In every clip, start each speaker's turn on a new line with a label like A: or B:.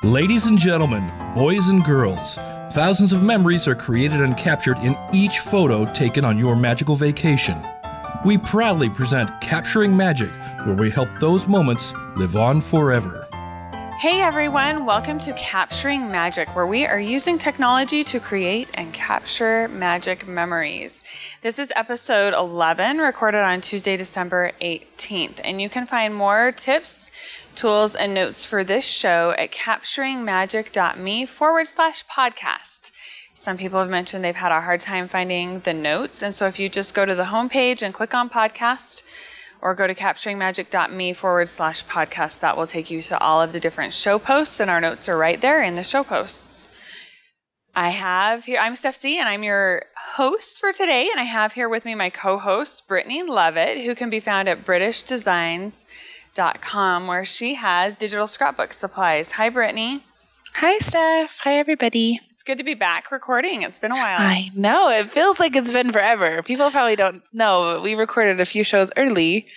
A: Ladies and gentlemen, boys and girls, thousands of memories are created and captured in each photo taken on your magical vacation. We proudly present Capturing Magic, where we help those moments live on forever.
B: Hey everyone, welcome to Capturing Magic, where we are using technology to create and capture magic memories. This is episode 11, recorded on Tuesday, December 18th, and you can find more tips, tools, and notes for this show at capturingmagic.me/podcast. Some people have mentioned they've had a hard time finding the notes, and so if you just go to the homepage and click on podcast, or go to capturingmagic.me/podcast, that will take you to all of the different show posts, and our notes are right there in the show posts. I'm Steph C, and I'm your host for today, and I have here with me my co-host, Brittney Leavitt, who can be found at BritishDesigns.com, where she has digital scrapbook supplies. Hi, Brittney.
C: Hi, Steph. Hi, everybody.
B: It's good to be back recording. It's been a while.
C: I know. It feels like it's been forever. People probably don't know, but we recorded a few shows early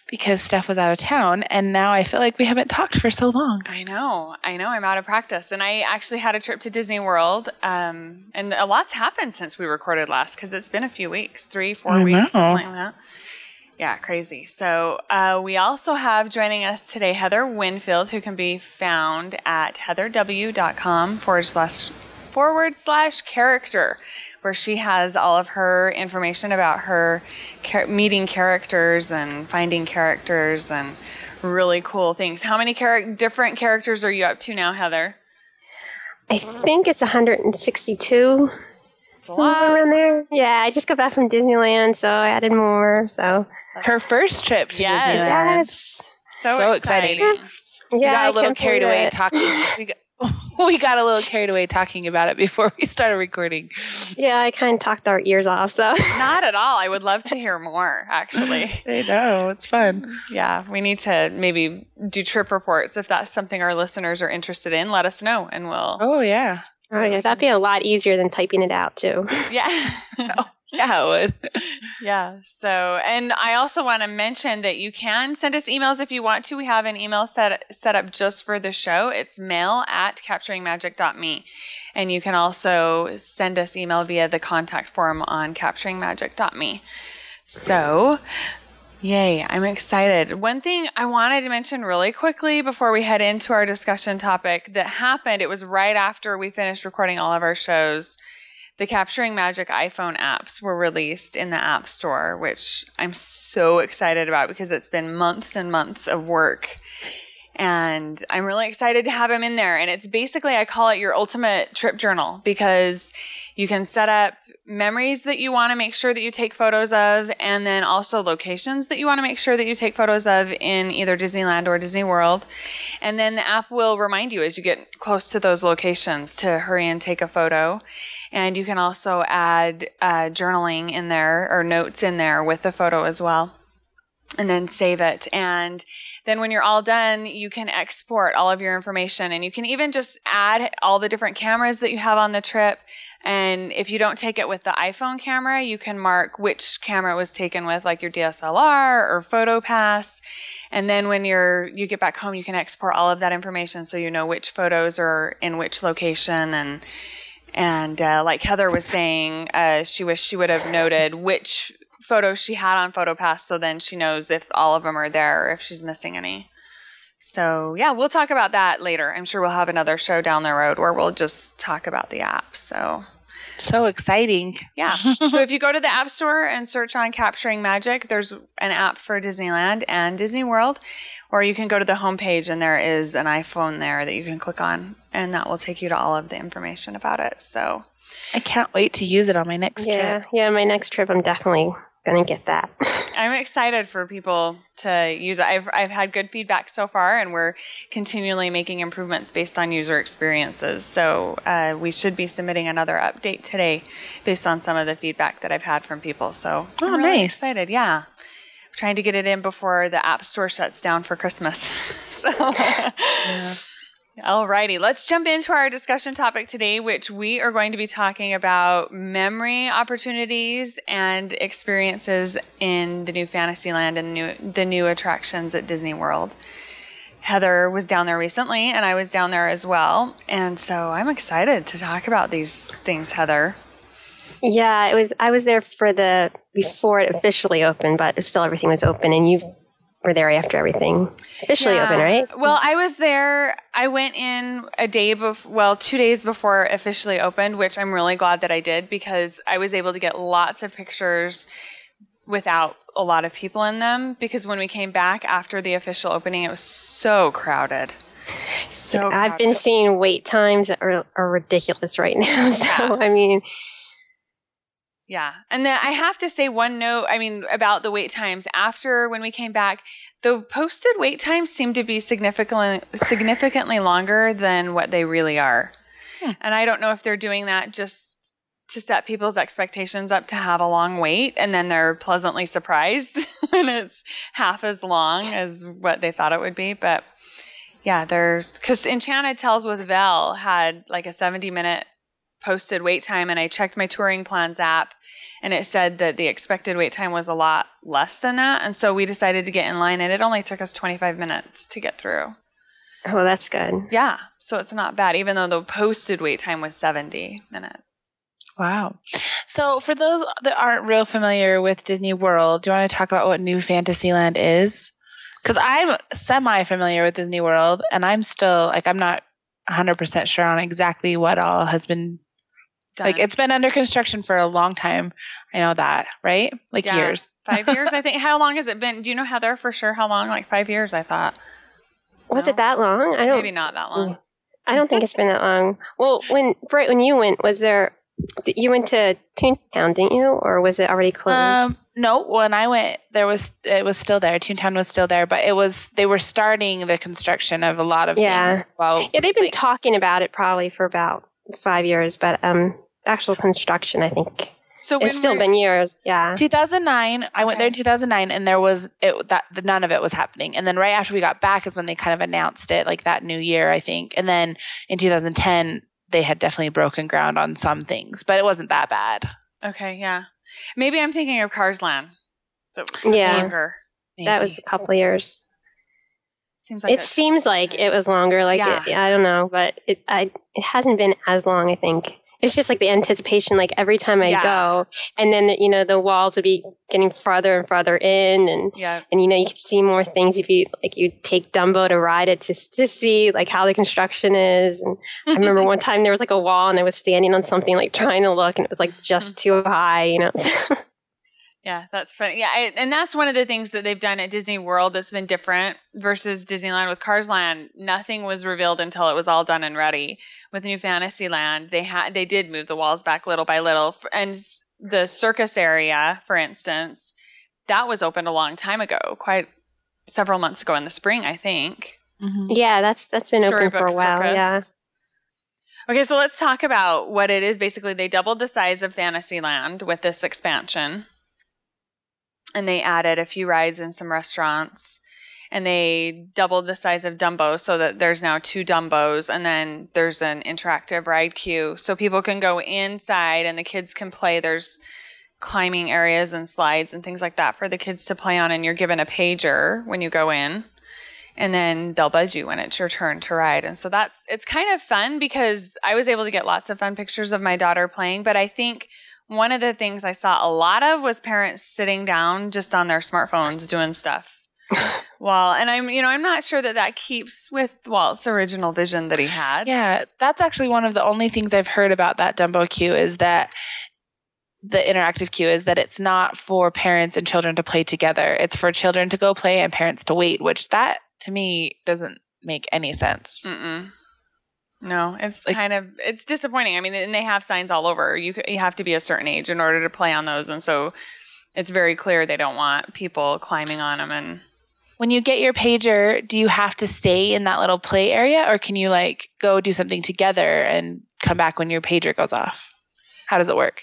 C: because Steph was out of town, and now I feel like we haven't talked for so long.
B: I know. I'm out of practice. And I actually had a trip to Disney World, and a lot's happened since we recorded last because it's been a few weeks, 3-4 weeks, something like that. Yeah, crazy. So we also have joining us today Heather Winfield, who can be found at heatherw.com/character, where she has all of her information about her meeting characters and finding characters and really cool things. How many different characters are you up to now, Heather?
D: I think it's 162. Somewhere around there. Yeah, I just got back from Disneyland, so I added more. So
C: her first trip to Disneyland.
D: Yes.
B: So exciting.
D: Yeah,
C: we got a little carried away talking. We got a little carried away talking about it before we started recording.
D: Yeah, I kind of talked our ears off. So
B: not at all. I would love to hear more, actually.
C: I know. It's fun.
B: Yeah, we need to maybe do trip reports. If that's something our listeners are interested in, let us know, and we'll...
C: Oh, yeah.
D: Oh, yeah, that'd be a lot easier than typing it out, too.
B: Yeah.
C: Yeah, it would.
B: Yeah. So, and I also want to mention that you can send us emails if you want to. We have an email set up just for the show. It's mail@capturingmagic.me. And you can also send us email via the contact form on capturingmagic.me. So, yay, I'm excited. One thing I wanted to mention really quickly before we head into our discussion topic that happened, it was right after we finished recording all of our shows. The Capturing Magic iPhone apps were released in the App Store, which I'm so excited about because it's been months and months of work. And I'm really excited to have them in there. And it's basically, I call it your ultimate trip journal, because you can set up memories that you want to make sure that you take photos of, and then also locations that you want to make sure that you take photos of in either Disneyland or Disney World. And then the app will remind you as you get close to those locations to hurry and take a photo. And you can also add journaling in there or notes in there with the photo as well, and then save it. And then when you're all done, you can export all of your information, and you can even just add all the different cameras that you have on the trip. And if you don't take it with the iPhone camera, you can mark which camera it was taken with, like your DSLR or Photopass. And then when you get back home, you can export all of that information so you know which photos are in which location. And like Heather was saying, she wished she would have noted which photos she had on Photopass, so then she knows if all of them are there or if she's missing any. So yeah, we'll talk about that later. I'm sure we'll have another show down the road where we'll just talk about the app. So
C: exciting.
B: Yeah. So if you go to the App Store and search on Capturing Magic, there's an app for Disneyland and Disney World, or you can go to the homepage and there is an iPhone there that you can click on, and that will take you to all of the information about it. So
C: I can't wait to use it on my next trip.
D: Yeah, my next trip, I'm definitely going to get that.
B: I'm excited for people to use it. I've had good feedback so far, and we're continually making improvements based on user experiences. So we should be submitting another update today based on some of the feedback that I've had from people. So I'm really excited. Yeah. I'm trying to get it in before the App Store shuts down for Christmas. So yeah. Alrighty, let's jump into our discussion topic today, which we are going to be talking about memory opportunities and experiences in the new Fantasyland and the new attractions at Disney World. Heather was down there recently, and I was down there as well. And so I'm excited to talk about these things, Heather.
D: Yeah, I was there before it officially opened, but still everything was open, and you were there after everything officially opened, right?
B: Well, I was there. I went in 2 days before it officially opened, which I'm really glad that I did because I was able to get lots of pictures without a lot of people in them, because when we came back after the official opening, it was so crowded.
D: I've been seeing wait times that are ridiculous right now. So, I mean...
B: Yeah. And then I have to say one note, about the wait times. After when we came back, the posted wait times seem to be significantly longer than what they really are. And I don't know if they're doing that just to set people's expectations up to have a long wait, and then they're pleasantly surprised when it's half as long as what they thought it would be. But yeah, because Enchanted Tales with Belle had like a 70-minute posted wait time, and I checked my touring plans app and it said that the expected wait time was a lot less than that, and so we decided to get in line, and it only took us 25 minutes to get through.
D: Oh, that's good.
B: Yeah, so it's not bad, even though the posted wait time was 70 minutes.
C: Wow. So for those that aren't real familiar with Disney World, do you want to talk about what New Fantasyland is? Because I'm semi-familiar with Disney World, and I'm still, I'm not 100% sure on exactly what all has been done. It's been under construction for a long time. I know that, right? Years. 5 years, I think. How long has it been? Do you know, Heather, for sure how long? 5 years, I thought.
D: Was it that long?
B: Maybe not that long.
D: I don't think it's been that long. Well, Britt, when you went, you went to Toontown, didn't you? Or was it already closed?
C: No, when I went, it was still there. Toontown was still there, but they were starting the construction of a lot of things. Well,
D: yeah, they've been talking about it probably for about 5 years, but actual construction, I think. So it's still been years. Yeah.
C: 2009, I went there in 2009, and none of it was happening. And then right after we got back is when they kind of announced it, that new year, I think. And then in 2010, they had definitely broken ground on some things, but it wasn't that bad.
B: Okay, yeah. Maybe I'm thinking of Cars Land.
D: Longer. That was a couple of years. Seems like it was longer. I don't know, but it hasn't been as long, I think. It's just the anticipation, every time I go, and then, the walls would be getting farther and farther in, and, you could see more things if you take Dumbo to ride it to see, how the construction is. And I remember one time there was, a wall, and I was standing on something, trying to look, and it was, just too high,
B: Yeah, that's funny. Yeah, and that's one of the things that they've done at Disney World that's been different versus Disneyland with Cars Land. Nothing was revealed until it was all done and ready. With New Fantasyland, they did move the walls back little by little, and the circus area, for instance, that was opened a long time ago, quite several months ago in the spring, I think.
D: Mm-hmm. Yeah, that's been open for a while.
B: Circus.
D: Yeah.
B: Okay, so let's talk about what it is. Basically, they doubled the size of Fantasyland with this expansion. And they added a few rides and some restaurants. And they doubled the size of Dumbo so that there's now 2 Dumbos. And then there's an interactive ride queue. So people can go inside and the kids can play. There's climbing areas and slides and things like that for the kids to play on. And you're given a pager when you go in. And then they'll buzz you when it's your turn to ride. And so it's kind of fun because I was able to get lots of fun pictures of my daughter playing. But I think one of the things I saw a lot of was parents sitting down just on their smartphones doing stuff. And I'm not sure that keeps with Walt's original vision that he had.
C: Yeah, that's actually one of the only things I've heard about that Dumbo queue is that the interactive queue is that it's not for parents and children to play together. It's for children to go play and parents to wait, which that to me doesn't make any sense.
B: Mm-mm. No, it's it's disappointing. And they have signs all over. You have to be a certain age in order to play on those. And so it's very clear they don't want people climbing on them. And
C: when you get your pager, do you have to stay in that little play area, or can you go do something together and come back when your pager goes off? How does it work?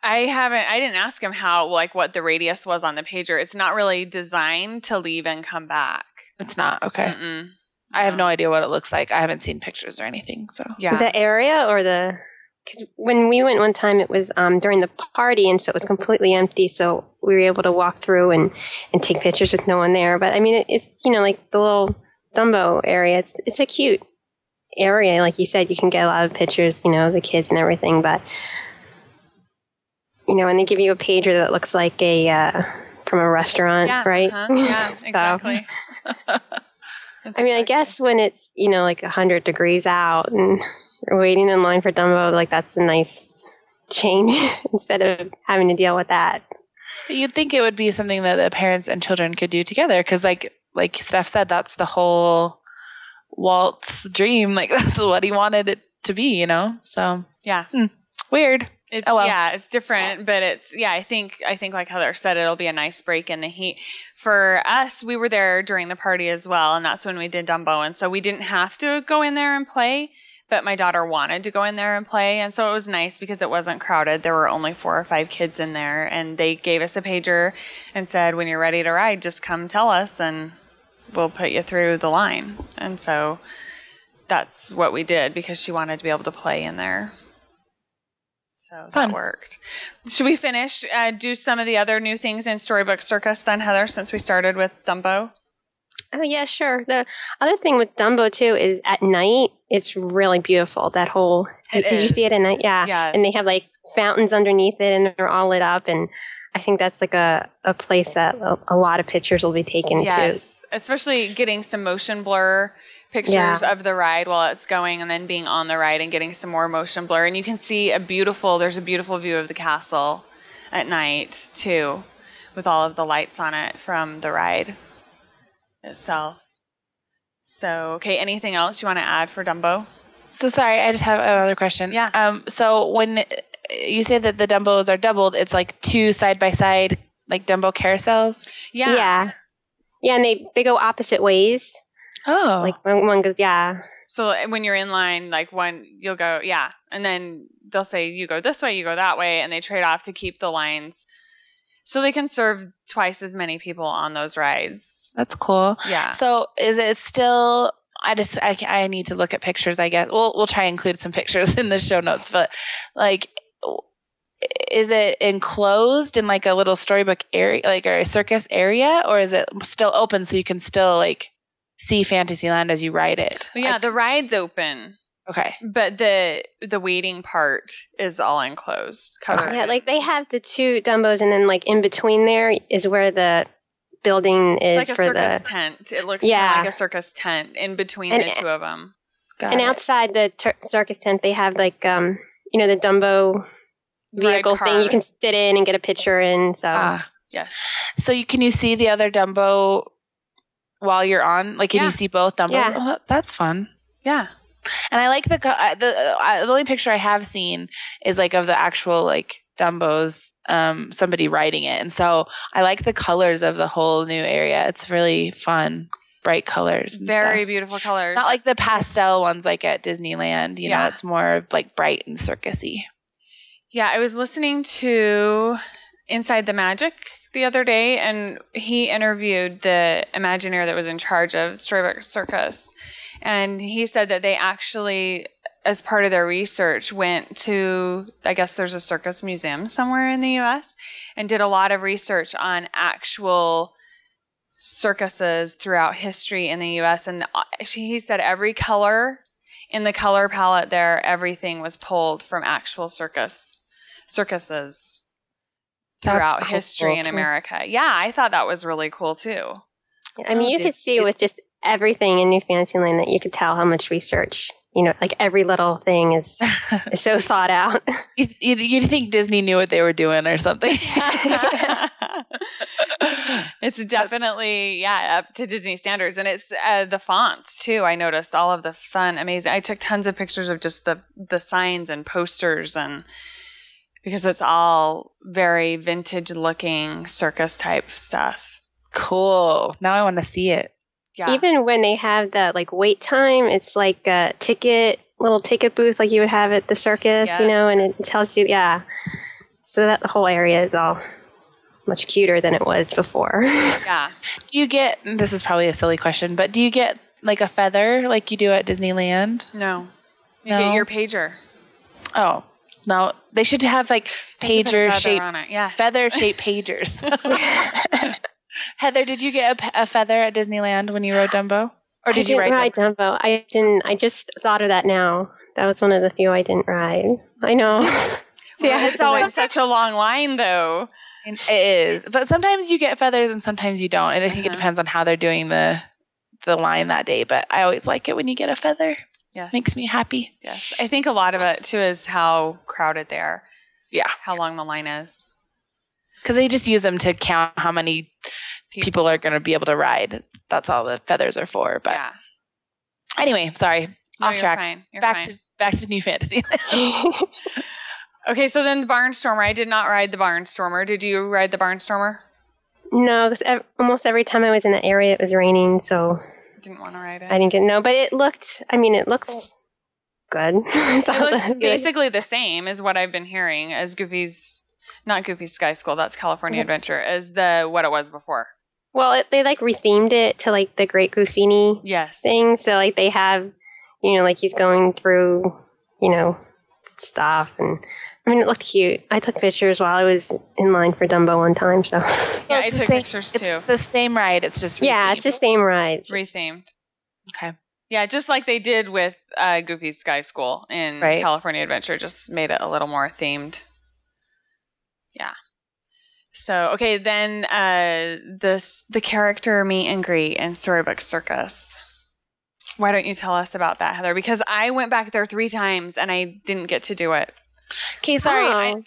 B: I didn't ask him how, what the radius was on the pager. It's not really designed to leave and come back.
C: It's not? Okay.
B: Mm-mm.
C: I have no idea what it looks like. I haven't seen pictures or anything. So
D: the area or because when we went one time, it was during the party, and so it was completely empty. So we were able to walk through and take pictures with no one there. But it's the Dumbo area. It's a cute area. Like you said, you can get a lot of pictures, of the kids and everything. But, and they give you a pager that looks like from a restaurant, right?
B: Yeah, exactly.
D: I guess when it's, like 100 degrees out and you're waiting in line for Dumbo, like that's a nice change instead of having to deal with that.
C: You'd think it would be something that the parents and children could do together because, like Steph said, that's the whole Walt's dream. Like, that's what he wanted it to be, So,
B: yeah.
C: Weird.
B: Yeah, it's different, but I think like Heather said, it'll be a nice break in the heat. For us, we were there during the party as well, and that's when we did Dumbo, and so we didn't have to go in there and play, but my daughter wanted to go in there and play, and so it was nice because it wasn't crowded. There were only 4 or 5 kids in there, and they gave us a pager and said, when you're ready to ride, just come tell us, and we'll put you through the line. And so that's what we did because she wanted to be able to play in there. So that worked. Should we finish, do some of the other new things in Storybook Circus then, Heather, since we started with Dumbo?
D: Oh, yeah, sure. The other thing with Dumbo, too, is at night, it's really beautiful. That whole... Did you see it at night? Yeah.
B: Yes.
D: And they have, like, fountains underneath it, and they're all lit up. And I think that's, like, a place that a lot of pictures will be taken, too.
B: Especially getting some motion blur pictures of the ride while it's going and then being on the ride and getting some more motion blur. And you can see there's a beautiful view of the castle at night, too, with all of the lights on it from the ride itself. So, okay, anything else you want to add for Dumbo?
C: So sorry, I just have another question.
B: Yeah.
C: So when you say that the Dumbos are doubled, it's like 2 side-by-side, like Dumbo carousels?
B: Yeah.
D: Yeah, and they go opposite ways.
C: Oh.
D: Like one goes,
B: So when you're in line, like one, you'll go, and then they'll say, you go this way, you go that way, and they trade off to keep the lines so they can serve twice as many people on those rides.
C: That's cool.
B: Yeah.
C: So is it still, I need to look at pictures, I guess. We'll try and include some pictures in the show notes, but like, is it enclosed in like a little storybook area, like a circus area, or is it still open so you can still like see Fantasyland as you ride it?
B: Well, yeah, the ride's open.
C: Okay.
B: But the waiting part is all enclosed. Covered.
D: Yeah, like they have the 2 Dumbos, and then like in between there is where the building is
B: like
D: for the
B: circus tent. It looks like a circus tent in between the 2 of them.
D: Outside the circus tent, they have like the Dumbo vehicle thing you can sit in and get a picture in. So
B: yes.
C: So can you see the other Dumbo while you're on? Like, can you see both Dumbos?
D: Yeah.
C: Oh, that's fun.
B: Yeah.
C: And I like the only picture I have seen is like of the actual like Dumbos, somebody riding it, and so I like the colors of the whole new area. It's really fun, bright colors,
B: very beautiful colors.
C: Not like the pastel ones like at Disneyland. You know, it's more like bright and circusy.
B: Yeah, I was listening to Inside the Magic the other day, and he interviewed the Imagineer that was in charge of Storybook Circus. And he said that they actually, as part of their research, went to, I guess there's a circus museum somewhere in the U.S., and did a lot of research on actual circuses throughout history in the U.S. And he said every color in the color palette there, everything was pulled from actual circuses throughout history in America. Yeah, I thought that was really cool, too.
D: I mean, you could see with just everything in New Fantasyland that you could tell how much research, like every little thing is so thought out.
C: You'd think Disney knew what they were doing or something.
B: It's definitely, up to Disney standards. And it's the fonts, too. I noticed all of the fun, amazing. I took tons of pictures of just the signs and posters, and because it's all very vintage looking circus type stuff.
C: Cool. Now I want to see it.
B: Yeah.
D: Even when they have the like wait time, it's like a little ticket booth like you would have at the circus, and it tells you, So that the whole area is all much cuter than it was before.
B: Yeah.
C: Do you get, this is probably a silly question, but do you get like a feather like you do at Disneyland?
B: No. You get your pager.
C: Oh. No, they should have like feather-shaped pagers. Heather, did you get a feather at Disneyland when you rode Dumbo? Or did you ride
D: Dumbo? I didn't. I just thought of that now. That was one of the few I didn't ride. I know.
B: See, it's always such a long line, though.
C: It is. But sometimes you get feathers and sometimes you don't. And I think it depends on how they're doing the line that day. But I always like it when you get a feather.
B: Yes.
C: Makes me happy.
B: Yes. I think a lot of it, too, is how crowded they are.
C: Yeah.
B: How long the line is.
C: Because they just use them to count how many people are going to be able to ride. That's all the feathers are for. But anyway, sorry.
B: No,
C: off track.
B: Fine.
C: Back to New Fantasy.
B: Okay, so then the Barnstormer. I did not ride the Barnstormer. Did you ride the Barnstormer?
D: No, because almost every time I was in the area, it was raining, so
B: didn't want to ride it.
D: I didn't get but it looks good.
B: It looks basically the same as what I've been hearing as not Goofy's Sky School. That's California Adventure as what it was before.
D: Well, they rethemed it to the Great Goofini thing. So they have, he's going through, stuff, and I mean, it looked cute. I took pictures while I was in line for Dumbo one time. So
B: yeah, I took pictures too.
C: It's the same ride. It's just
D: it's the same ride.
B: It's rethemed.
C: Okay.
B: Yeah, just like they did with Goofy's Sky School in California Adventure, just made it a little more themed. Yeah. So, okay, then the character meet and greet in Storybook Circus. Why don't you tell us about that, Heather? Because I went back there 3 times and I didn't get to do it.
C: Okay, sorry.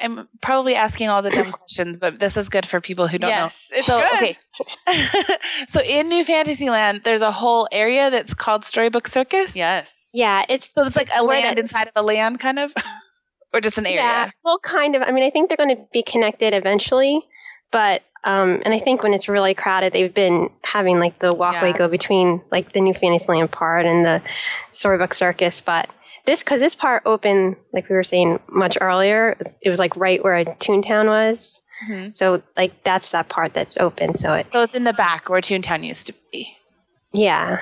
C: I'm probably asking all the dumb questions, but this is good for people who don't know.
B: It's good.
C: Okay. So in New Fantasyland, there's a whole area that's called Storybook Circus?
B: Yes.
D: Yeah, it's
C: like a land inside of a land, kind of? Or just an area?
D: Yeah, well, kind of. I mean, I think they're going to be connected eventually, but and I think when it's really crowded, they've been having the walkway go between the New Fantasyland part and the Storybook Circus, but because this part opened, like we were saying, much earlier. It was right where Toontown was. Mm-hmm. So that's that part that's open. So
C: it's in the back where Toontown used to be.
D: Yeah.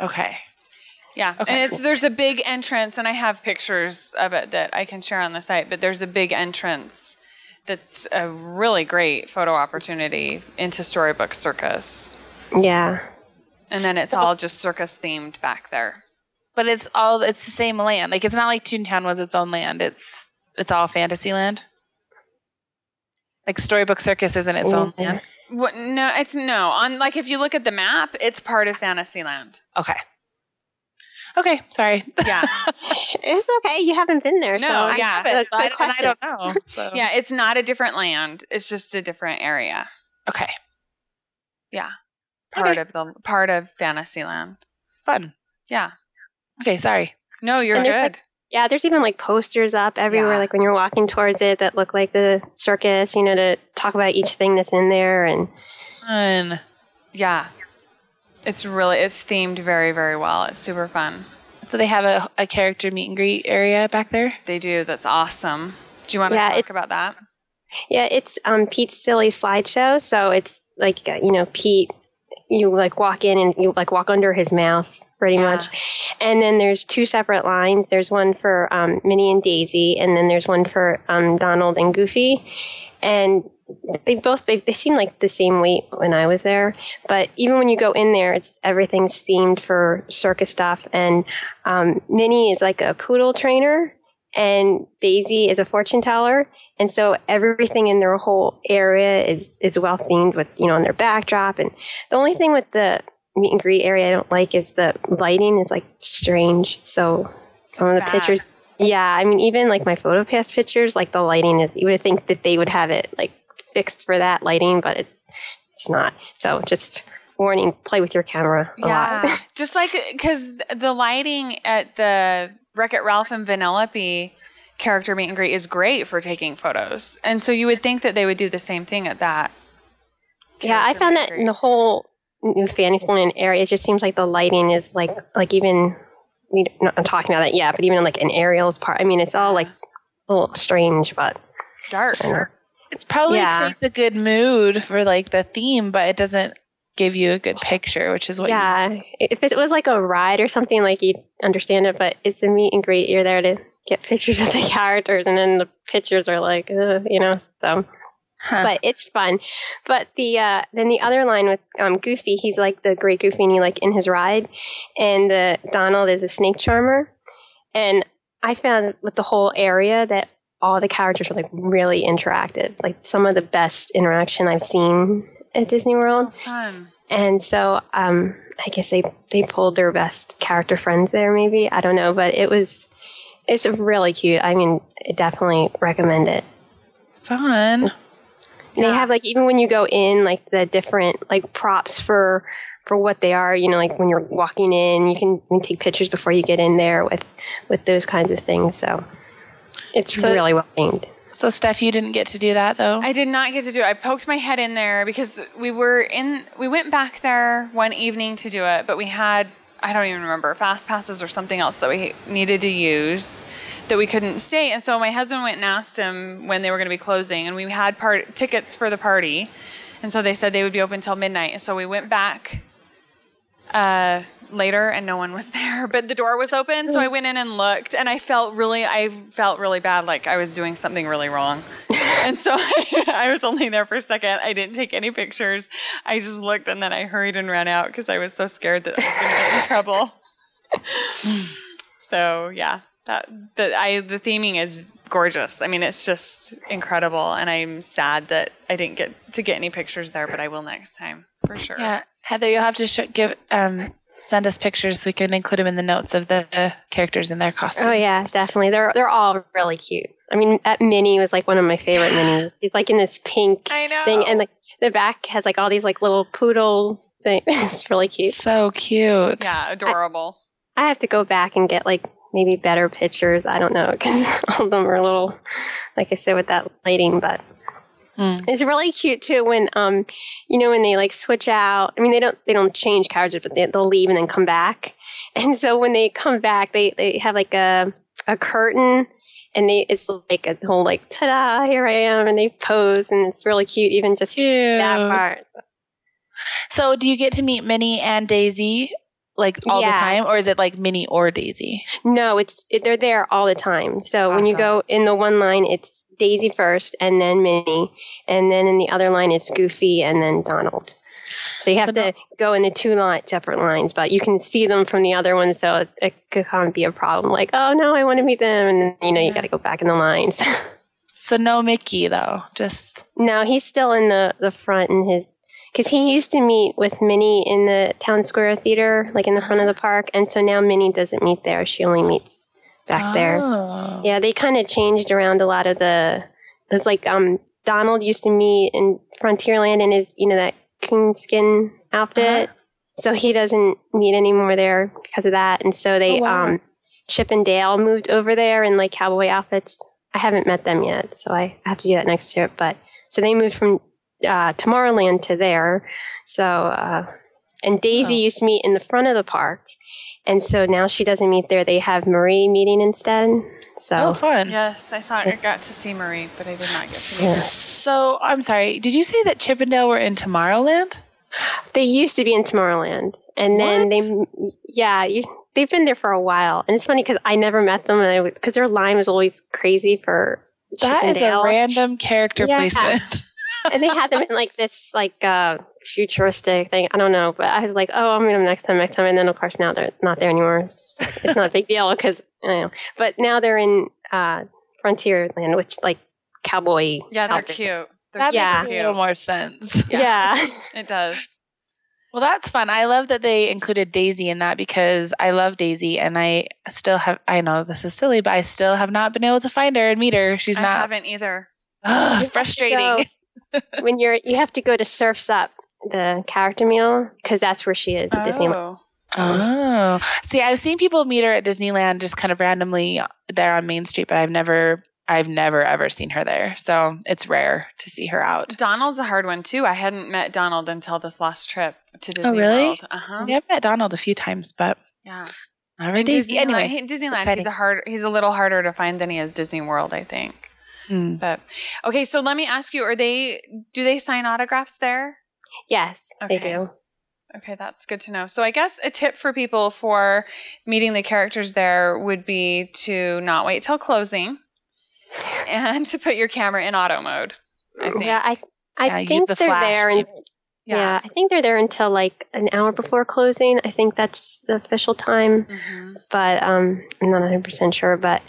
C: Okay.
B: Yeah. Okay. And there's a big entrance, and I have pictures of it that I can share on the site, but there's a big entrance that's a really great photo opportunity into Storybook Circus.
D: Yeah.
B: And then it's all just circus themed back there.
C: But it's the same land. It's not like Toontown was its own land. It's all Fantasyland. Storybook Circus isn't its own land.
B: What? No, it's no. On if you look at the map, it's part of Fantasyland.
C: Okay. Okay, sorry.
B: Yeah.
D: It's okay. You haven't been there.
B: No,
D: so
B: yeah.
C: I don't know. So.
B: Yeah, it's not a different land. It's just a different area.
C: Okay.
B: Yeah. Part of Fantasyland.
C: Fun.
B: Yeah.
C: Okay, sorry.
B: No, you're good.
D: There's even posters up everywhere, when you're walking towards it that look like the circus, to talk about each thing that's in there. And
C: fun.
B: Yeah. It's themed very, very well. It's super fun.
C: So they have a character meet and greet area back there?
B: They do. That's awesome. Do you want to talk about that?
D: Yeah, it's Pete's Silly Slideshow. So it's Pete, you walk in and you walk under his mouth. Pretty much. And then there's 2 separate lines. There's one for Minnie and Daisy, and then there's one for Donald and Goofy. And they seem like the same weight when I was there. But even when you go in there, everything's themed for circus stuff. And Minnie is a poodle trainer, and Daisy is a fortune teller. And so everything in their whole area is well themed with, on their backdrop. And the only thing with the meet and greet area I don't like is the lighting is strange. So some of the pictures, I mean, even my Photopass pictures, the lighting is, you would think that they would have it fixed for that lighting, but it's not. So just warning, play with your camera a lot.
B: Just because the lighting at the Wreck-It Ralph and Vanellope character meet and greet is great for taking photos. And so you would think that they would do the same thing at that.
D: Yeah, I found that in the whole New Fantasyland area, it just seems like the lighting is even, I'm talking about that yet, but even in Ariel's part, I mean, it's all a little strange, but
B: dark.
C: It's probably creates a good mood for the theme, but it doesn't give you a good picture, which is what
D: if it was a ride or something, you'd understand it, but it's a meet and greet. You're there to get pictures of the characters, and then the pictures are so But it's fun. But then the other line with Goofy, he's like the Great Goofy, and he like in his ride, and Donald is a snake charmer. And I found with the whole area that all the characters were like really interactive, like some of the best interaction I've seen at Disney World.
B: Oh, fun.
D: And so I guess they pulled their best character friends there, maybe. I don't know, but it's really cute. I mean, I definitely recommend it.
C: Fun.
D: They have like, even when you go in, like the different like props for what they are, you know, like when you're walking in, you can take pictures before you get in there with those kinds of things. So it's really well themed.
C: So Steph, you didn't get to do that though?
B: I did not get to do it. I poked my head in there because we went back there one evening to do it, but we had, I don't even remember, fast passes or something else that we needed to use that we couldn't stay. And so my husband went and asked him when they were going to be closing, and we had tickets for the party. And so they said they would be open until midnight. And so we went back later and no one was there, but the door was open. So I went in and looked, and I felt really bad, like I was doing something really wrong. And so I was only there for a second. I didn't take any pictures. I just looked, and then I hurried and ran out because I was so scared that I was going to get in trouble. So yeah. The theming is gorgeous. I mean, it's just incredible, and I'm sad that I didn't get to get any pictures there, but I will next time for sure.
C: Yeah, Heather, you'll have to send us pictures so we can include them in the notes of the characters in their costumes.
D: Oh yeah, definitely. They're all really cute. I mean, that Minnie was like one of my favorite Minnies. She's like in this pink thing, and like the back has like all these like little poodles thing. It's really cute.
C: So cute.
B: Yeah, adorable.
D: I have to go back and get like maybe better pictures. I don't know, because all of them are a little, like I said, with that lighting. But it's really cute too when, when they like switch out. I mean, they don't change characters, but they'll leave and then come back. And so when they come back, they have like a curtain, and it's like a whole like ta-da, here I am, and they pose, and it's really cute. Even just that part.
C: So do you get to meet Minnie and Daisy? Like all the time, or is it like Minnie or Daisy?
D: No, they're there all the time. So when you go in the one line, it's Daisy first, and then Minnie, and then in the other line, it's Goofy, and then Donald. So you have to go into two separate lines, but you can see them from the other one, so it could kind of be a problem. Like, oh no, I want to meet them, and then, you got to go back in the lines.
C: So no Mickey though,
D: no, he's still in the front in his. Because he used to meet with Minnie in the Town Square Theater, like in the front of the park. And so now Minnie doesn't meet there. She only meets back there. Yeah, they kind of changed around a lot of those like, Donald used to meet in Frontierland in his, that coonskin outfit. So he doesn't meet anymore there because of that. And so they, Chip and Dale moved over there in like cowboy outfits. I haven't met them yet, so I have to do that next year. But so they moved from Tomorrowland to there. So, and Daisy used to meet in the front of the park. And so now she doesn't meet there. They have Marie meeting instead. So
B: fun. Yes, I got to see Marie, but I did not get to meet her.
C: So, I'm sorry. Did you say that Chip and Dale were in Tomorrowland?
D: They used to be in Tomorrowland. And then they've been there for a while. And it's funny because I never met them because their line was always crazy for Chip and Dale.
C: That is a random character placement.
D: And they had them in like this like futuristic thing. I don't know, but I was like, oh, I'll meet them next time. And then of course now they're not there anymore. It's not a big deal because But now they're in Frontierland, which like cowboy.
B: Yeah, they're
D: outfits.
B: cute.
C: That makes a little more sense.
D: Yeah.
B: It does.
C: Well, that's fun. I love that they included Daisy in that because I love Daisy, and I know this is silly, but I still have not been able to find her and meet her. I
B: haven't either.
C: Frustrating.
D: When you have to go to Surf's Up, the character meal, because that's where she is at Disneyland. So.
C: Oh, see, I've seen people meet her at Disneyland just kind of randomly there on Main Street, but I've never ever seen her there. So it's rare to see her out.
B: Donald's a hard one too. I hadn't met Donald until this last trip to Disney
C: World. Oh, really?
B: World.
C: Yeah, I've met Donald a few times, but
B: yeah.
C: Not Daisy. Anyway,
B: Disneyland, he's a little harder to find than he is Disney World, I think. But okay, so let me ask you: do they sign autographs there?
D: Yes, they do.
B: Okay, that's good to know. So I guess a tip for people for meeting the characters there would be to not wait till closing and to put your camera in auto mode. I think.
D: Yeah, I think they're there. Yeah, I think they're there until like an hour before closing. I think that's the official time. Mm-hmm. But I'm not 100% sure. But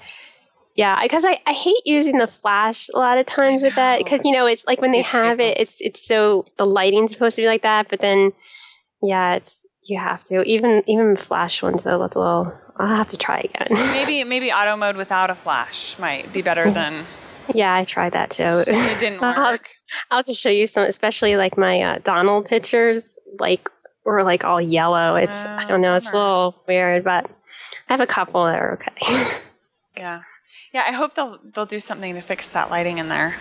D: yeah, because I hate using the flash a lot of times with that. Because, it's like when they have it, it's so, the lighting's supposed to be like that. But then, yeah, you have to. Even the flash ones, though, that's a little, I'll have to try again.
B: Maybe auto mode without a flash might be better than...
D: Yeah, I tried that too.
B: It didn't work.
D: I'll just show you some, especially like my Donald pictures, like were like all yellow. It's I don't know, it's a little weird, but I have a couple that are okay.
B: Yeah. I hope they'll do something to fix that lighting in there.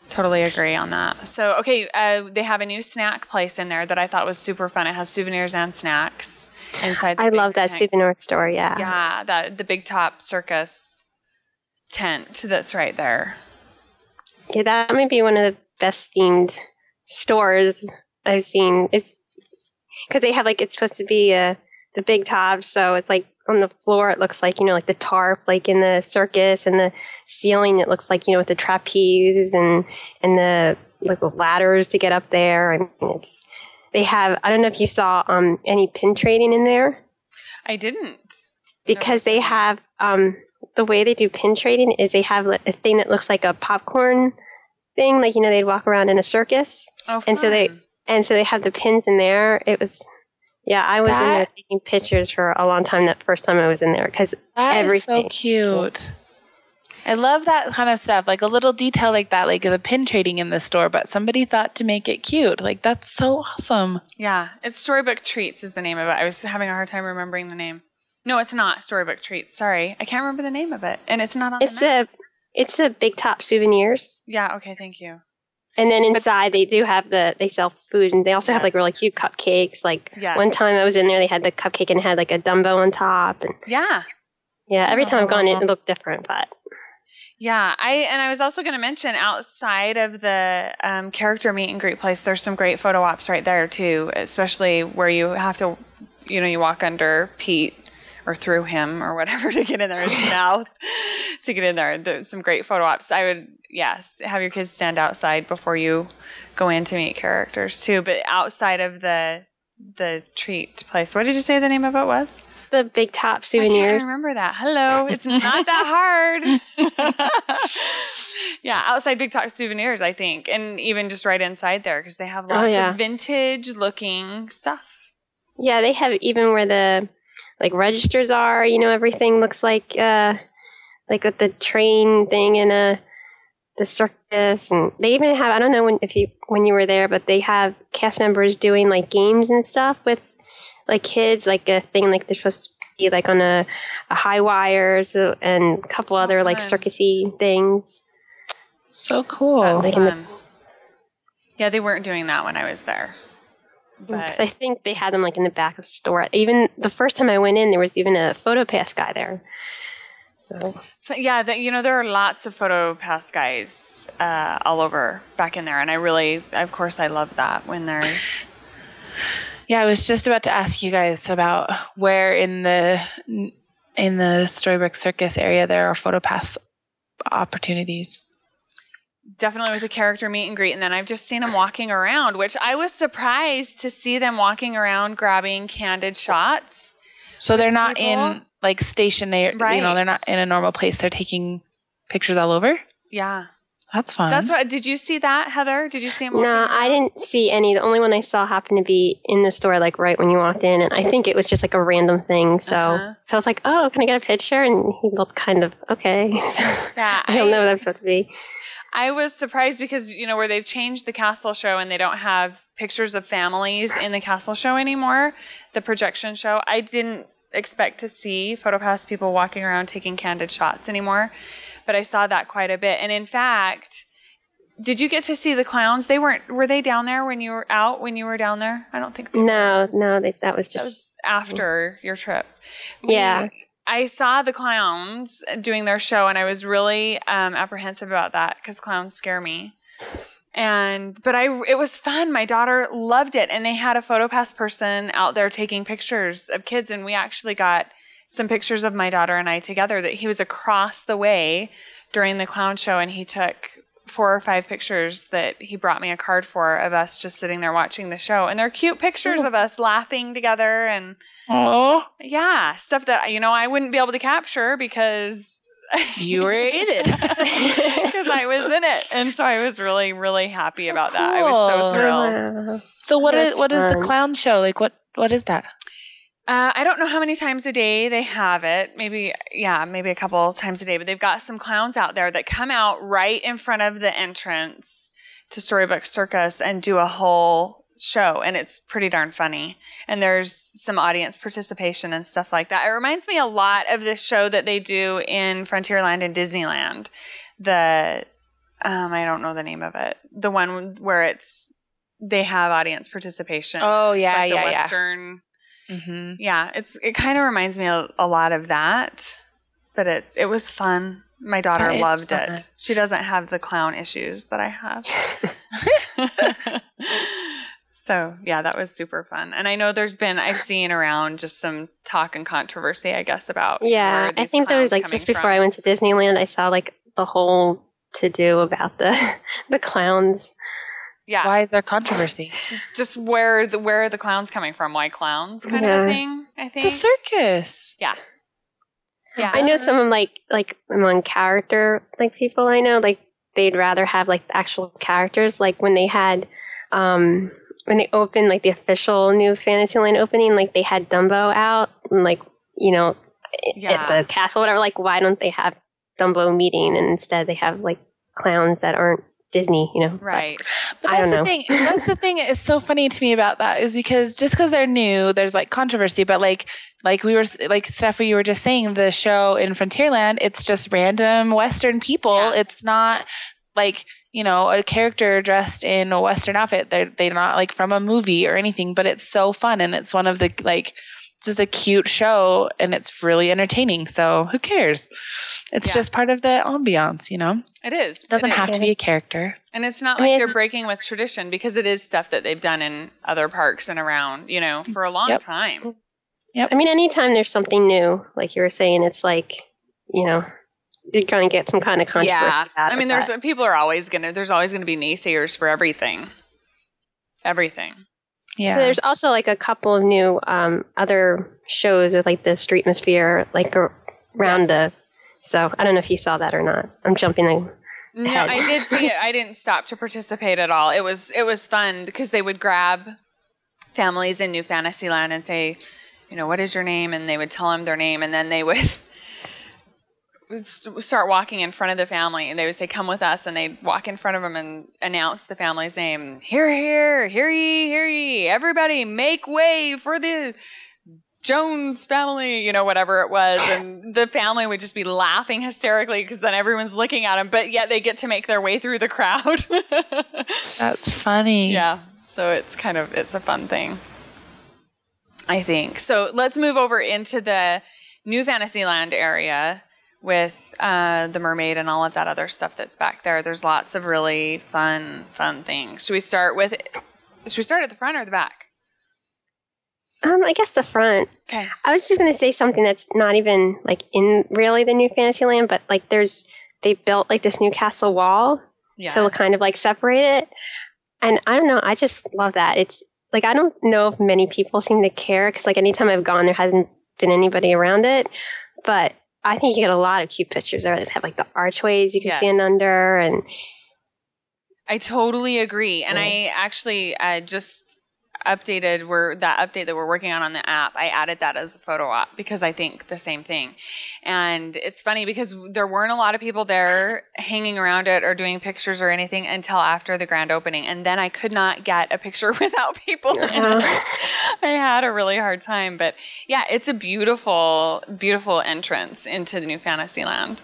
B: Totally agree on that. So okay, they have a new snack place in there that I thought was super fun. It has souvenirs and snacks inside.
D: I love that souvenir store. Yeah.
B: Yeah, the Big Top Circus tent that's right there.
D: Yeah, that might be one of the best themed stores I've seen. It's because they have like, it's supposed to be the big top, so it's like on the floor it looks like, like the tarp like in the circus, and the ceiling it looks like, with the trapeze and the like the ladders to get up there. I mean, they have, I don't know if you saw any pin trading in there.
B: I didn't.
D: Because they have the way they do pin trading is they have a thing that looks like a popcorn thing, like they'd walk around in a circus.
B: Oh, fun.
D: and so they have the pins in there. It was, I was in there taking pictures for a long time that first time I was in there, because everything.
C: Is so cute. I love that kind of stuff, like a little detail like that, like the pin trading in the store, but somebody thought to make it cute. Like, that's so awesome.
B: Yeah, it's Storybook Treats is the name of it. I was having a hard time remembering the name. No, it's not Storybook Treats. Sorry. I can't remember the name of it. And it's not on the map.
D: It's a Big Top Souvenirs.
B: Yeah, okay, thank you.
D: And then inside they do have they sell food, and they also have like really cute cupcakes. Like one time I was in there, they had the cupcake and had like a Dumbo on top. And
B: yeah.
D: Yeah, every time I've gone in, it looked different, but.
B: Yeah, I was also going to mention outside of the character meet and greet place, there's some great photo ops right there too, especially where you have to, you walk under Pete or through him or whatever to get in there, his mouth to get in there. There's some great photo ops. I would, have your kids stand outside before you go in to meet characters too. But outside of the treat place, what did you say the name of it was?
D: The Big Top Souvenirs.
B: I can't remember that. Hello, it's not that hard. Yeah, outside Big Top Souvenirs, I think, and even just right inside there, because they have lots of vintage-looking stuff.
D: Yeah, they have even where the registers are. Everything looks like with the train thing and the circus, and they even have, I don't know when you were there, but they have cast members doing like games and stuff with. Like kids, like a thing like they're supposed to be like on a high wire, and a couple other like circusy things.
C: So cool.
B: Yeah, they weren't doing that when I was there.
D: Because I think they had them like in the back of the store. Even the first time I went in, there was even a Photopass guy there. So
B: yeah, there are lots of Photopass guys all over back in there, and of course, I love that when there's.
C: Yeah, I was just about to ask you guys about where in the Storybook Circus area there are Photopass opportunities.
B: Definitely with the character meet and greet, and then I've just seen them walking around, which I was surprised to see them walking around grabbing candid shots.
C: So they're not in like stationary,
B: right.
C: They're not in a normal place. They're taking pictures all over.
B: Yeah.
C: That's fun.
B: That's what. Did you see that, Heather? Did you see him?
D: No, I didn't see any. The only one I saw happened to be in the store, like right when you walked in, and I think it was just like a random thing. So, I was like, "Oh, can I get a picture?" And he looked kind of okay. Yeah, I don't know what I'm supposed to be.
B: I was surprised because where they've changed the castle show and they don't have pictures of families in the castle show anymore, the projection show. I didn't expect to see Photopass people walking around taking candid shots anymore. But I saw that quite a bit. And in fact, did you get to see the clowns? Were they down there when you were down there? I don't think they
D: were. No, that was just...
B: That was after your trip.
D: Yeah.
B: I saw the clowns doing their show, and I was really apprehensive about that because clowns scare me. But it was fun. My daughter loved it, and they had a Photopass person out there taking pictures of kids, and we actually got some pictures of my daughter and I together that he was across the way during the clown show, and he took 4 or 5 pictures that he brought me a card for of us just sitting there watching the show. And they're cute pictures of us laughing together and stuff that, I wouldn't be able to capture because
C: you were in it.
B: Because I was in it. And so I was really, really happy about that. I was so thrilled.
C: So what is the clown show? Like what is that?
B: I don't know how many times a day they have it. Maybe a couple times a day. But they've got some clowns out there that come out right in front of the entrance to Storybook Circus and do a whole show. And it's pretty darn funny. And there's some audience participation and stuff like that. It reminds me a lot of the show that they do in Frontierland and Disneyland. I don't know the name of it. The one where they have audience participation.
C: Oh, yeah,
B: like the Western.
C: Mm-hmm.
B: Yeah, it kind of reminds me a lot of that, but it was fun. My daughter loved it. She doesn't have the clown issues that I have. So yeah, that was super fun. And I know I've seen around just some talk and controversy, I guess, about
D: I think there was just before I went to Disneyland, I saw the whole to-do about the clowns.
B: Yeah.
C: Why is there controversy?
B: Just where are the clowns coming from? Why clowns kind of a thing, I think.
C: It's a circus.
B: Yeah. Yeah.
D: I know some of like among character people I know, they'd rather have the actual characters. Like when they had when they opened the official new Fantasyland opening, they had Dumbo out and at the castle, whatever. Why don't they have Dumbo meeting and instead they have clowns that aren't Disney,
B: Right.
C: But that's the thing. That's the thing. It's so funny to me about that is because just because they're new, there's controversy. But like we were Steph, you were just saying, the show in Frontierland, it's just random Western people. Yeah. It's not a character dressed in a Western outfit. They're not from a movie or anything. But it's so fun, and it's one of the just a cute show, and it's really entertaining. So who cares? It's just part of the ambiance,
B: It is.
C: It doesn't have to be a character.
B: And it's not they're breaking with tradition, because it is stuff that they've done in other parks and around, for a long time.
C: Yep.
D: I mean, anytime there's something new, like you were saying, it's you're going to get some kind of controversy.
B: Yeah. I mean, there's always going to be naysayers for everything. Everything.
C: Yeah.
D: So there's also a couple of new other shows with the Streetmosphere around so I don't know if you saw that or not. I'm jumping ahead.
B: No, I did see it. I didn't stop to participate at all. It was fun because they would grab families in New Fantasyland and say, what is your name? And they would tell them their name, and then they would start walking in front of the family, and they would say, come with us, and they'd walk in front of them and announce the family's name. Hear, hear, hear ye, hear ye. Everybody make way for the Jones family, whatever it was. And the family would just be laughing hysterically because then everyone's looking at them, but yet they get to make their way through the crowd.
C: That's funny.
B: Yeah. So it's a fun thing, I think. So let's move over into the New Fantasyland area with the Mermaid and all of that other stuff that's back there. There's lots of really fun things. Should we start at the front or the back?
D: I guess the front.
B: Okay.
D: I was just going to say something that's not even in really the New Fantasyland, but they built this new castle wall to kind of separate it. And I don't know, I just love that. It's I don't know if many people seem to care, because anytime I've gone, there hasn't been anybody around it. But I think you get a lot of cute pictures there that have the archways you can stand under, and
B: I totally agree. And I actually just updated that update that we're working on the app. I added that as a photo op because I think the same thing. And it's funny because there weren't a lot of people there hanging around it or doing pictures or anything until after the grand opening. And then I could not get a picture without people in it. I had a really hard time. But yeah, it's a beautiful, beautiful entrance into the New Fantasyland.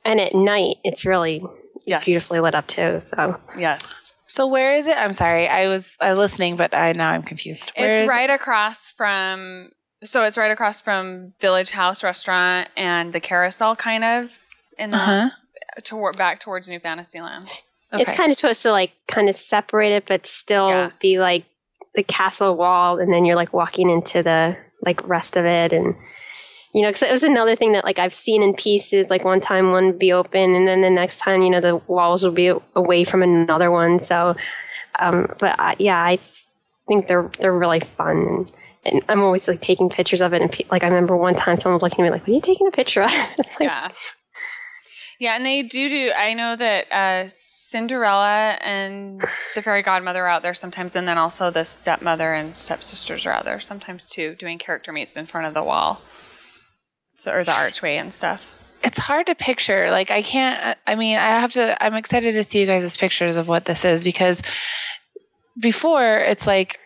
D: And at night, it's really beautifully lit up too. So
B: yes.
C: So where is it? I'm sorry, I was listening, but now I'm confused.
B: It's right across from Village House Restaurant and the Carousel, kind of in the back towards New Fantasyland.
D: Okay. It's kind of supposed to kind of separate it, but still be the castle wall, and then you're walking into the rest of it, and You know, because it was another thing that like I've seen in pieces. Like one time one would be open, and then the next time, you know, the walls would be away from another one. So, I think they're really fun. And I'm always like taking pictures of it. And like I remember one time someone was looking at me like, "What are you taking a picture of?"
B: Yeah. Yeah, and they do. I know that Cinderella and the fairy godmother are out there sometimes, and then also the stepmother and stepsisters are out there sometimes too, doing character meets in front of the wall, or the archway and stuff.
C: It's hard to picture. Like I'm excited to see you guys' pictures of what this is, because before it's like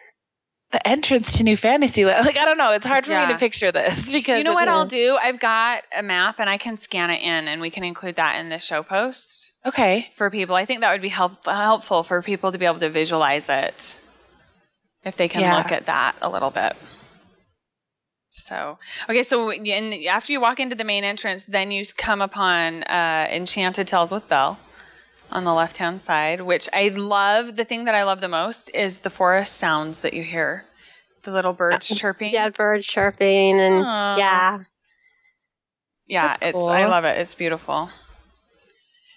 C: the entrance to New Fantasyland. Like, I don't know. It's hard for me to picture this, because
B: you know what I'll do? I've got a map and I can scan it in, and we can include that in the show post.
C: Okay.
B: For people. I think that would be helpful for people to be able to visualize it if they can look at that a little bit. So, okay. So after you walk into the main entrance, then you come upon Enchanted Tales with Belle on the left-hand side, which I love. The thing that I love the most is the forest sounds that you hear. The little birds chirping.
D: Yeah, birds chirping. And
B: yeah,
C: That's cool.
B: I love it. It's beautiful.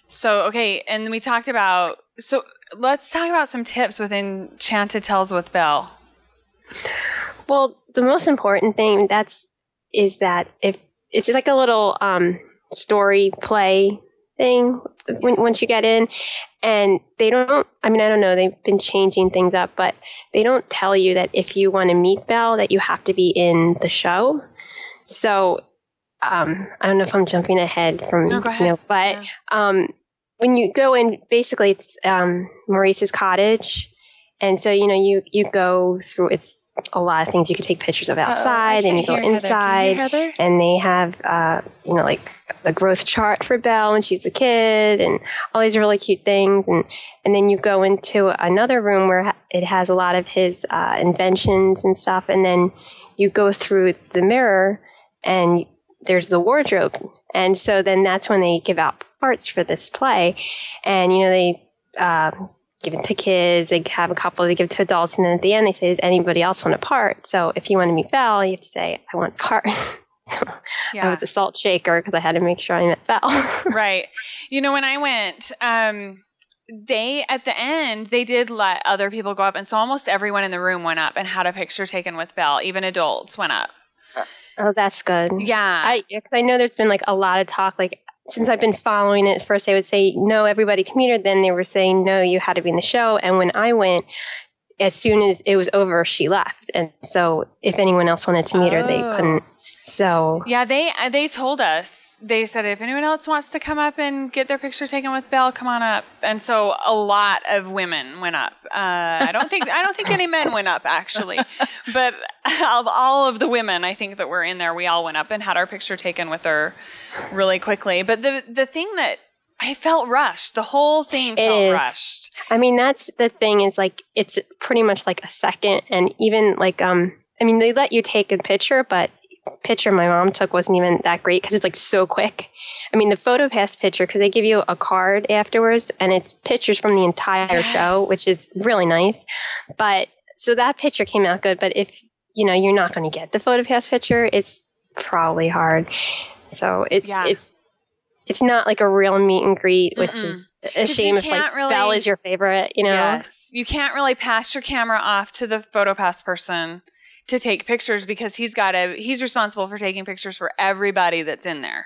B: So, okay. And we talked about, so let's talk about some tips with Enchanted Tales with Belle.
D: Well, the most important thing is that if it's like a little story play thing once you get in, and they don't, I mean, I don't know, they've been changing things up, but they don't tell you that if you want to meet Belle that you have to be in the show. So I don't know if I'm jumping ahead from,
B: no, go ahead.
D: But when you go in, basically it's Maurice's cottage. And so, you go through, it's a lot of things you can take pictures of outside, and you go inside, and they have, like a growth chart for Belle when she's a kid, and all these really cute things. And then you go into another room where it has a lot of his inventions and stuff. And then you go through the mirror, and there's the wardrobe. And so then that's when they give out parts for this play. And, they give it to kids, they have a couple, they give it to adults, and then at the end they say, does anybody else want a part? So if you want to meet Belle, you have to say, I want a part. So I was a salt shaker because I had to make sure I met Belle.
B: Right. When I went, they, at the end, they did let other people go up, and so almost everyone in the room went up and had a picture taken with Belle. Even adults went up.
D: Oh, that's good.
B: Yeah.
D: Because I know there's been like a lot of talk, like, since I've been following it, first they would say, no, everybody commuted. Then they were saying, no, you had to be in the show. And when I went, as soon as it was over, she left. And so if anyone else wanted to meet her, they couldn't. So
B: yeah, they told us. They said, if anyone else wants to come up and get their picture taken with Belle, come on up. And so a lot of women went up. I don't think any men went up, actually. But all of the women, I think, that were in there, we all went up and had our picture taken with her really quickly. But the thing that I felt rushed, the whole thing felt rushed.
D: I mean, that's the thing, is like, it's pretty much like a second. And even like, they let you take a picture, but picture my mom took wasn't even that great because it's like so quick. I mean, the Photopass picture, because they give you a card afterwards, and it's pictures from the entire show, which is really nice. But so that picture came out good. But if you're not going to get the Photopass picture, it's probably hard. So it's not like a real meet and greet, which is a shame if like Belle is your favorite.
B: Yes, you can't really pass your camera off to the Photopass person to take pictures, because he's responsible for taking pictures for everybody that's in there.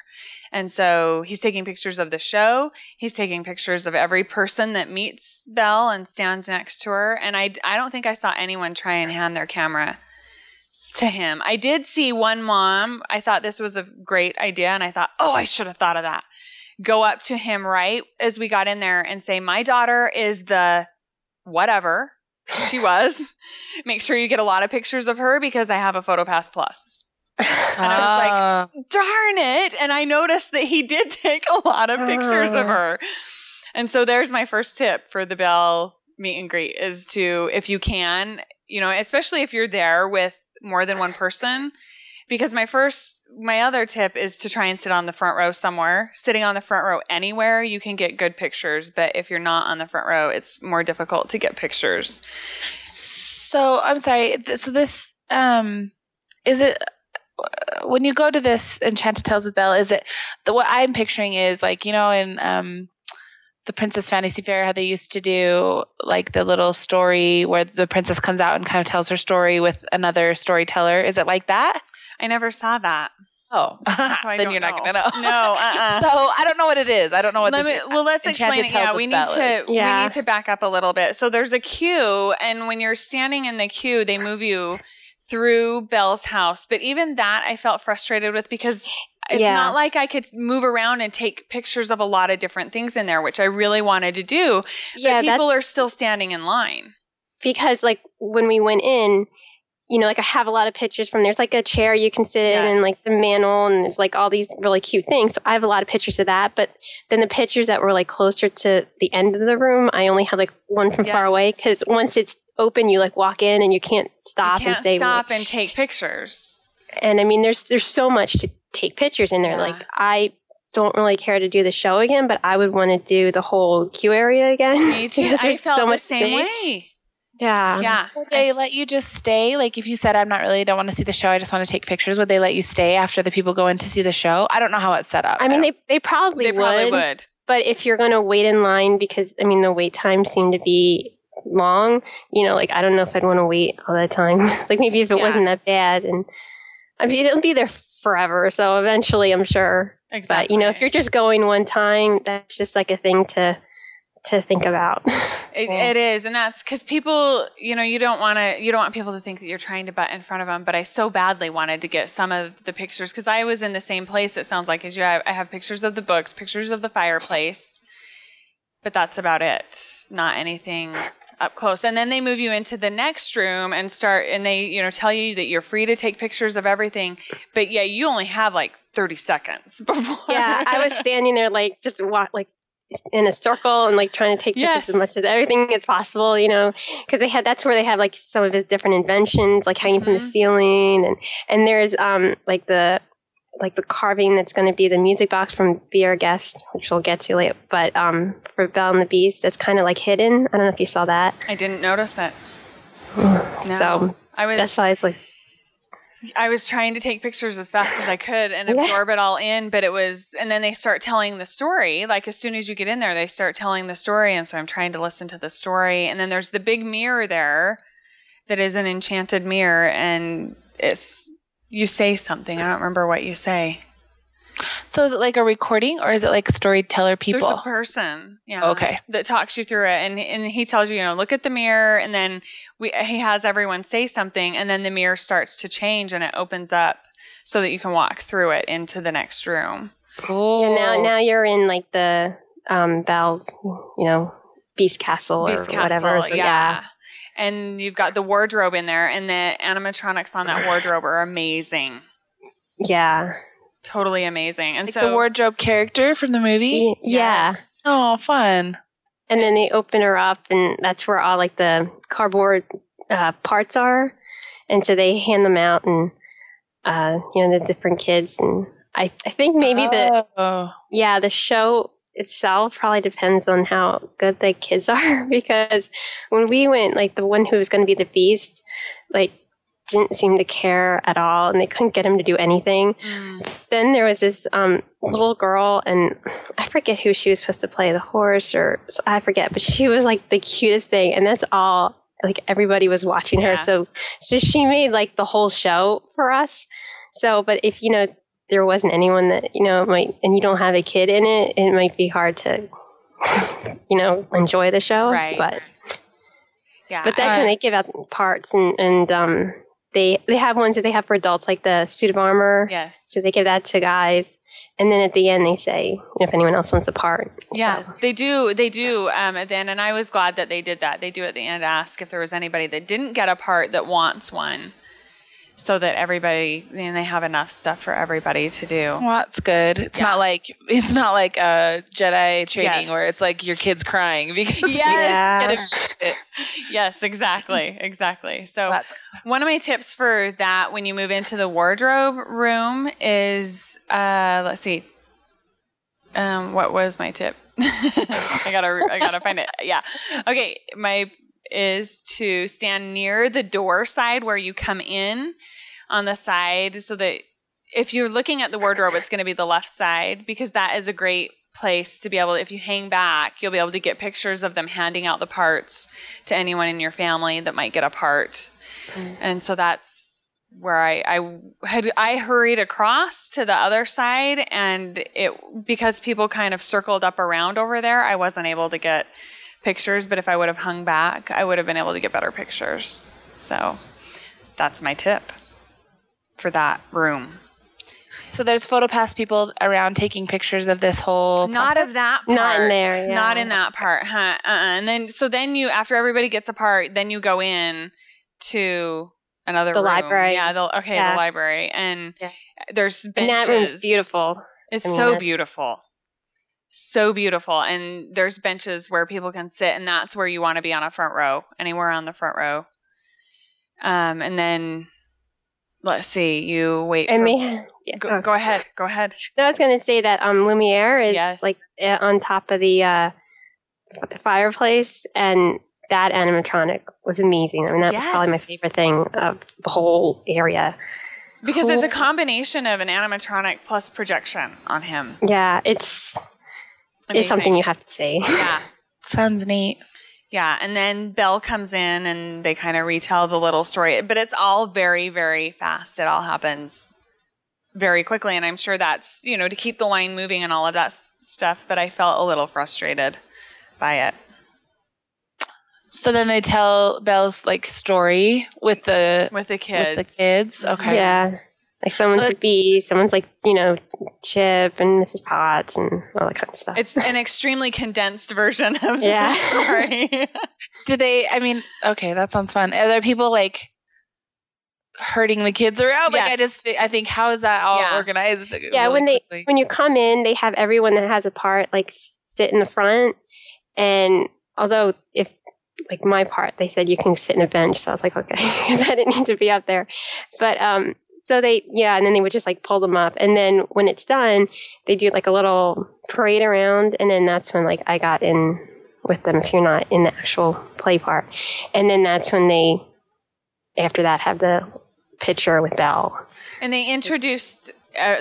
B: And so he's taking pictures of the show. He's taking pictures of every person that meets Belle and stands next to her. And I don't think I saw anyone try and hand their camera to him. I did see one mom. I thought this was a great idea. And I thought, I should have thought of that. Go up to him right as we got in there and say, my daughter is the whatever she was. Make sure you get a lot of pictures of her because I have a Photopass Plus. And I was like, darn it. And I noticed that he did take a lot of pictures of her. And so there's my first tip for the Belle meet and greet, is to, if you can, especially if you're there with more than one person, because my other tip is to try and sit on the front row somewhere. Sitting on the front row anywhere, you can get good pictures. But if you're not on the front row, it's more difficult to get pictures.
C: So I'm sorry. So this, is it, when you go to this Enchanted Tales with Belle, is it what I'm picturing is like, you know, in the Princess Fantasy Fair, how they used to do like the little story where the princess comes out and kind of tells her story with another storyteller. Is it like that?
B: I never saw that.
C: Oh, then you're not going to know.
B: No,
C: So I don't know what it is. I don't know what
B: let's explain it. Yeah, we need to back up a little bit. So there's a queue, and when you're standing in the queue, they move you through Belle's house. But even that I felt frustrated with because it's not like I could move around and take pictures of a lot of different things in there, which I really wanted to do. But people are still standing in line.
D: Because like when we went in, you know, like I have a lot of pictures from there's like a chair you can sit in and like the mantle and there's like all these really cute things. So I have a lot of pictures of that. But then the pictures that were like closer to the end of the room, I only have like one from far away because once it's open, you like walk in and you can't stop and
B: take pictures.
D: And I mean, there's so much to take pictures in there. Yeah. Like I don't really care to do the show again, but I would want to do the whole queue area again.
B: Me too. I felt so much the same way.
D: Yeah.
B: Yeah.
C: Would they let you just stay? Like if you said, I'm not really, don't want to see the show, I just want to take pictures. Would they let you stay after the people go in to see the show? I don't know how it's set up.
D: I mean, they probably would. But if you're going to wait in line, because I mean, the wait times seem to be long, you know, like I don't know if I'd want to wait all the time. Like maybe if it wasn't that bad. And I mean, it'll be there forever. So eventually, I'm sure. Exactly. But, you know, if you're just going one time, that's just like a thing to think about.
B: It is. And that's because people, you know, you don't want people to think that you're trying to butt in front of them. But I so badly wanted to get some of the pictures because I was in the same place, it sounds like, as you. I have pictures of the books, pictures of the fireplace. But that's about it. Not anything up close. And then they move you into the next room and they, you know, tell you that you're free to take pictures of everything. But yeah, you only have like 30 seconds before.
D: Yeah, I was standing there like just in a circle and like trying to take pictures as much of everything as possible, you know, because that's where they have like some of his different inventions, like hanging from the ceiling, and there's like the carving that's going to be the music box from Be Our Guest, which we'll get to later. But for Belle and the Beast, that's kind of like hidden. I don't know if you saw that.
B: I didn't notice that.
D: So that's why it's like.
B: I was trying to take pictures as fast as I could and absorb it all in, but and then they start telling the story. Like as soon as you get in there, they start telling the story. And so I'm trying to listen to the story. And then there's the big mirror there that is an enchanted mirror. And you say something. I don't remember what you say.
C: So is it like a recording or is it like storyteller people?
B: There's a person, that talks you through it. And he tells you, you know, look at the mirror. And then he has everyone say something. And then the mirror starts to change and it opens up so that you can walk through it into the next room.
C: Cool.
D: Yeah, now you're in like the Belle's, you know, Beast Castle or whatever. So,
B: yeah. And you've got the wardrobe in there. And the animatronics on that wardrobe are amazing.
D: Yeah.
B: Totally amazing. And
C: like so the wardrobe character from the movie?
D: Yeah.
C: Oh, fun.
D: And then they open her up and that's where all like the cardboard parts are. And so they hand them out and, you know, the different kids. And I think maybe the show itself probably depends on how good the kids are because when we went, like the one who was going to be the Beast, like, didn't seem to care at all and they couldn't get him to do anything. Then there was this little girl and I forget who she was supposed to play, the horse or I forget, but she was like the cutest thing and that's all, like everybody was watching her. So she made like the whole show for us. So, but if, you know, there wasn't anyone that, you know, and you don't have a kid in it, it might be hard to, you know, enjoy the show.
B: Right.
D: But that's when they give out parts and They have ones that they have for adults, like the suit of armor.
B: Yes.
D: So they give that to guys. And then at the end, they say if anyone else wants a part.
B: Yeah, so. They do at the end. And I was glad that they did that. They do at the end ask if there was anybody that didn't get a part that wants one. So that everybody, and they have enough stuff for everybody to do.
C: Well, that's good. It's not like a Jedi training where it's like your kid's crying because
B: Yes, exactly. So one of my tips for that when you move into the wardrobe room is let's see. What was my tip? I gotta find it. Yeah. Okay. Is to stand near the door side where you come in on the side so that if you're looking at the wardrobe, it's going to be the left side because that is a great place to be able, if you hang back, you'll be able to get pictures of them handing out the parts to anyone in your family that might get a part. And so that's where I hurried across to the other side, and because people kind of circled up around over there, I wasn't able to get pictures, but if I would have hung back, I would have been able to get better pictures. So that's my tip for that room.
C: So there's Photopass people around taking pictures of this whole
B: Not
C: process?
B: of that part.
D: Not in there, yeah.
B: Not in that part, huh? And then you, after everybody gets a part, then you go in to another room.
D: The library.
B: Yeah, the library. And there's benches.
D: And that room's beautiful.
B: It's so beautiful. So beautiful. And there's benches where people can sit, and that's where you want to be on a front row, anywhere on the front row. And then, let's see, you wait for... Go ahead.
D: No, I was going to say that Lumiere is like on top of the fireplace, and that animatronic was amazing. I mean, that was probably my favorite thing of the whole area.
B: Because it's a combination of an animatronic plus projection on him.
D: Yeah, it's something you have to see.
B: Yeah.
C: Sounds neat.
B: Yeah, and then Belle comes in and they kind of retell the little story. But it's all very, very fast. It all happens very quickly. And I'm sure that's, to keep the line moving and all of that stuff. But I felt a little frustrated by it.
C: So then they tell Belle's story with the kids. Okay.
D: Yeah. Like someone's a bee, someone's Chip and Mrs. Potts and all that kind of stuff.
B: It's an extremely condensed version of the story.
C: Okay, that sounds fun. Are there people herding the kids around?
B: Yes.
C: I think, how is that all organized?
D: Yeah, really when you come in, they have everyone that has a part sit in the front. And although if my part, they said you can sit in a bench, so I was like, okay, because I didn't need to be up there. But so and then they would just pull them up, and then when it's done, they do a little parade around, and then that's when I got in with them if you're not in the actual play part, and then that's when they after that have the picture with Belle.
B: And they introduced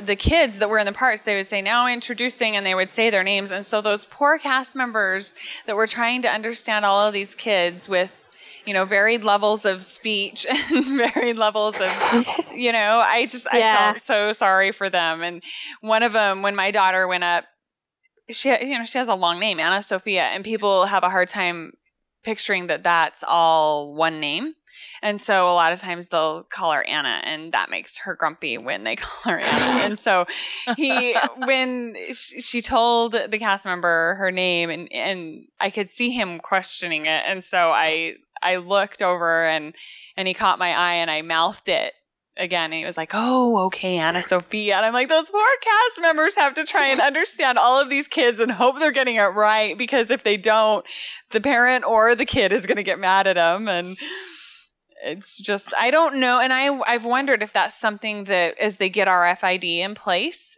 B: the kids that were in the parts. They would say, now introducing, and they would say their names. And so those poor cast members that were trying to understand all of these kids with, varied levels of speech and varied levels of, I felt so sorry for them. And one of them, when my daughter went up, she has a long name, Anna Sophia, and people have a hard time picturing that that's all one name. And so a lot of times they'll call her Anna, and that makes her grumpy when they call her Anna. And so when she told the cast member her name, and I could see him questioning it. And so I looked over and he caught my eye, and I mouthed it again. And he was like, oh, okay, Anna Sophia. And I'm like, those poor cast members have to try and understand all of these kids and hope they're getting it right, because if they don't, the parent or the kid is going to get mad at them. And it's just, I don't know. And I've wondered if that's something that as they get RFID in place,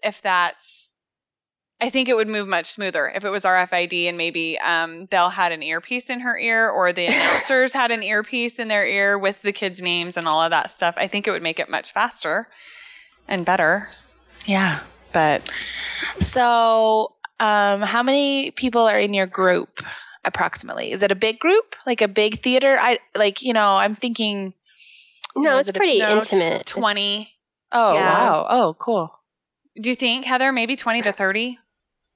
B: I think it would move much smoother if it was RFID and maybe Belle had an earpiece in her ear, or the announcers had an earpiece in their ear with the kids' names and all of that stuff. I think it would make it much faster and better.
C: Yeah.
B: But
C: so how many people are in your group? Approximately, is it a big group, a big theater? I'm thinking.
D: No, it's pretty intimate.
B: 20.
C: Oh wow! Oh, cool.
B: Do you think, Heather, maybe 20 to 30?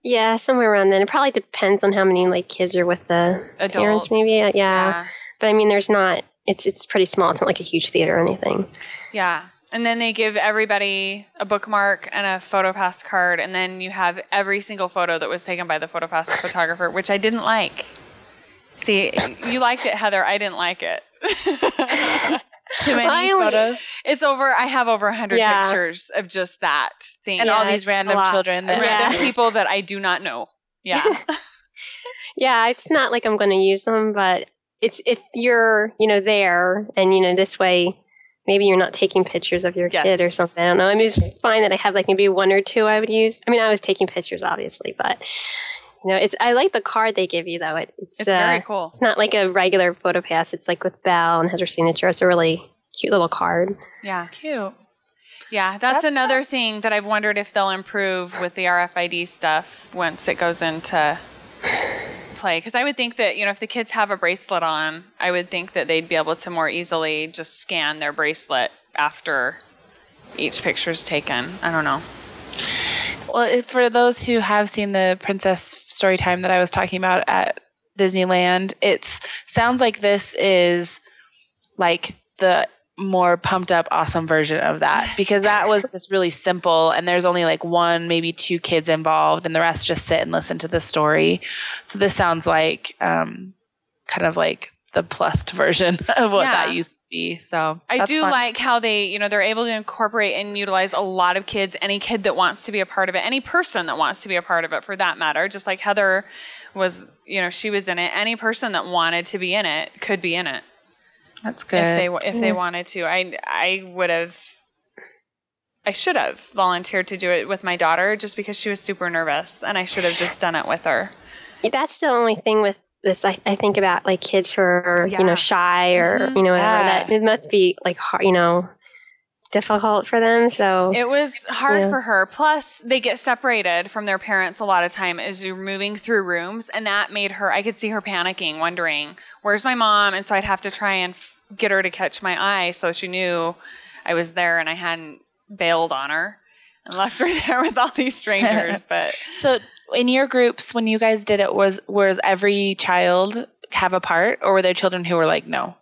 D: Yeah, somewhere around then. It probably depends on how many kids are with the parents, maybe. Yeah, but there's not. It's pretty small. It's not a huge theater or anything.
B: Yeah. And then they give everybody a bookmark and a Photopass card, and then you have every single photo that was taken by the Photopass photographer, which I didn't like. See, you liked it, Heather. I didn't like it.
C: Too many photos?
B: I have over 100 pictures of just that thing.
C: And all these random children.
B: Random people that I do not know. Yeah.
D: Yeah, it's not like I'm going to use them, but it's if you're, there, and, this way, maybe you're not taking pictures of your kid or something. I don't know. It's fine that I have maybe one or two I would use. I was taking pictures, obviously, but I like the card they give you though. It's
B: very cool.
D: It's not like a regular Photopass. It's with Belle and has her signature. It's a really cute little card.
B: Yeah, cute. Yeah, that's another thing that I've wondered if they'll improve with the RFID stuff once it goes into play. Because I would think that, if the kids have a bracelet on, I would think that they'd be able to more easily just scan their bracelet after each picture's taken. I don't know.
C: Well, for those who have seen the Princess Storytime that I was talking about at Disneyland, it sounds like this is like the more pumped up, awesome version of that, because that was just really simple and there's only like one, maybe two kids involved and the rest just sit and listen to the story. So this sounds like kind of like the plussed version of what that used to be. So
B: I do like how they, they're able to incorporate and utilize a lot of kids, any kid that wants to be a part of it, any person that wants to be a part of it for that matter. Just like Heather was, she was in it. Any person that wanted to be in it could be in it.
C: That's good.
B: If they wanted to. I should have volunteered to do it with my daughter just because she was super nervous, and I should have just done it with her.
D: That's the only thing with this. I think about like kids who are shy or whatever. That it must be like hard, difficult for them. So
B: it was hard for her. Plus, they get separated from their parents a lot of time as you're moving through rooms, and that made her. I could see her panicking, wondering where's my mom, and so I'd have to try and get her to catch my eye so she knew I was there and I hadn't bailed on her and left her there with all these strangers. But
C: so in your groups, when you guys did it, was every child have a part, or were there children who were like, no?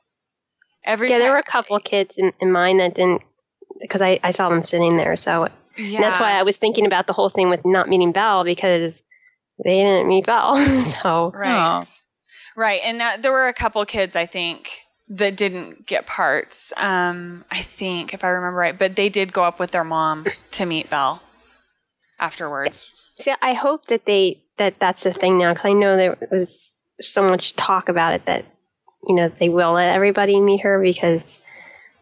D: There were a couple of kids in mine that didn't, because I saw them sitting there. So and that's why I was thinking about the whole thing with not meeting Belle, because they didn't meet Belle. So
B: right. And there were a couple kids, I think, that didn't get parts. I think, if I remember right, but they did go up with their mom to meet Belle afterwards.
D: See, I hope that that's the thing now, because I know there was so much talk about it that they will let everybody meet her, because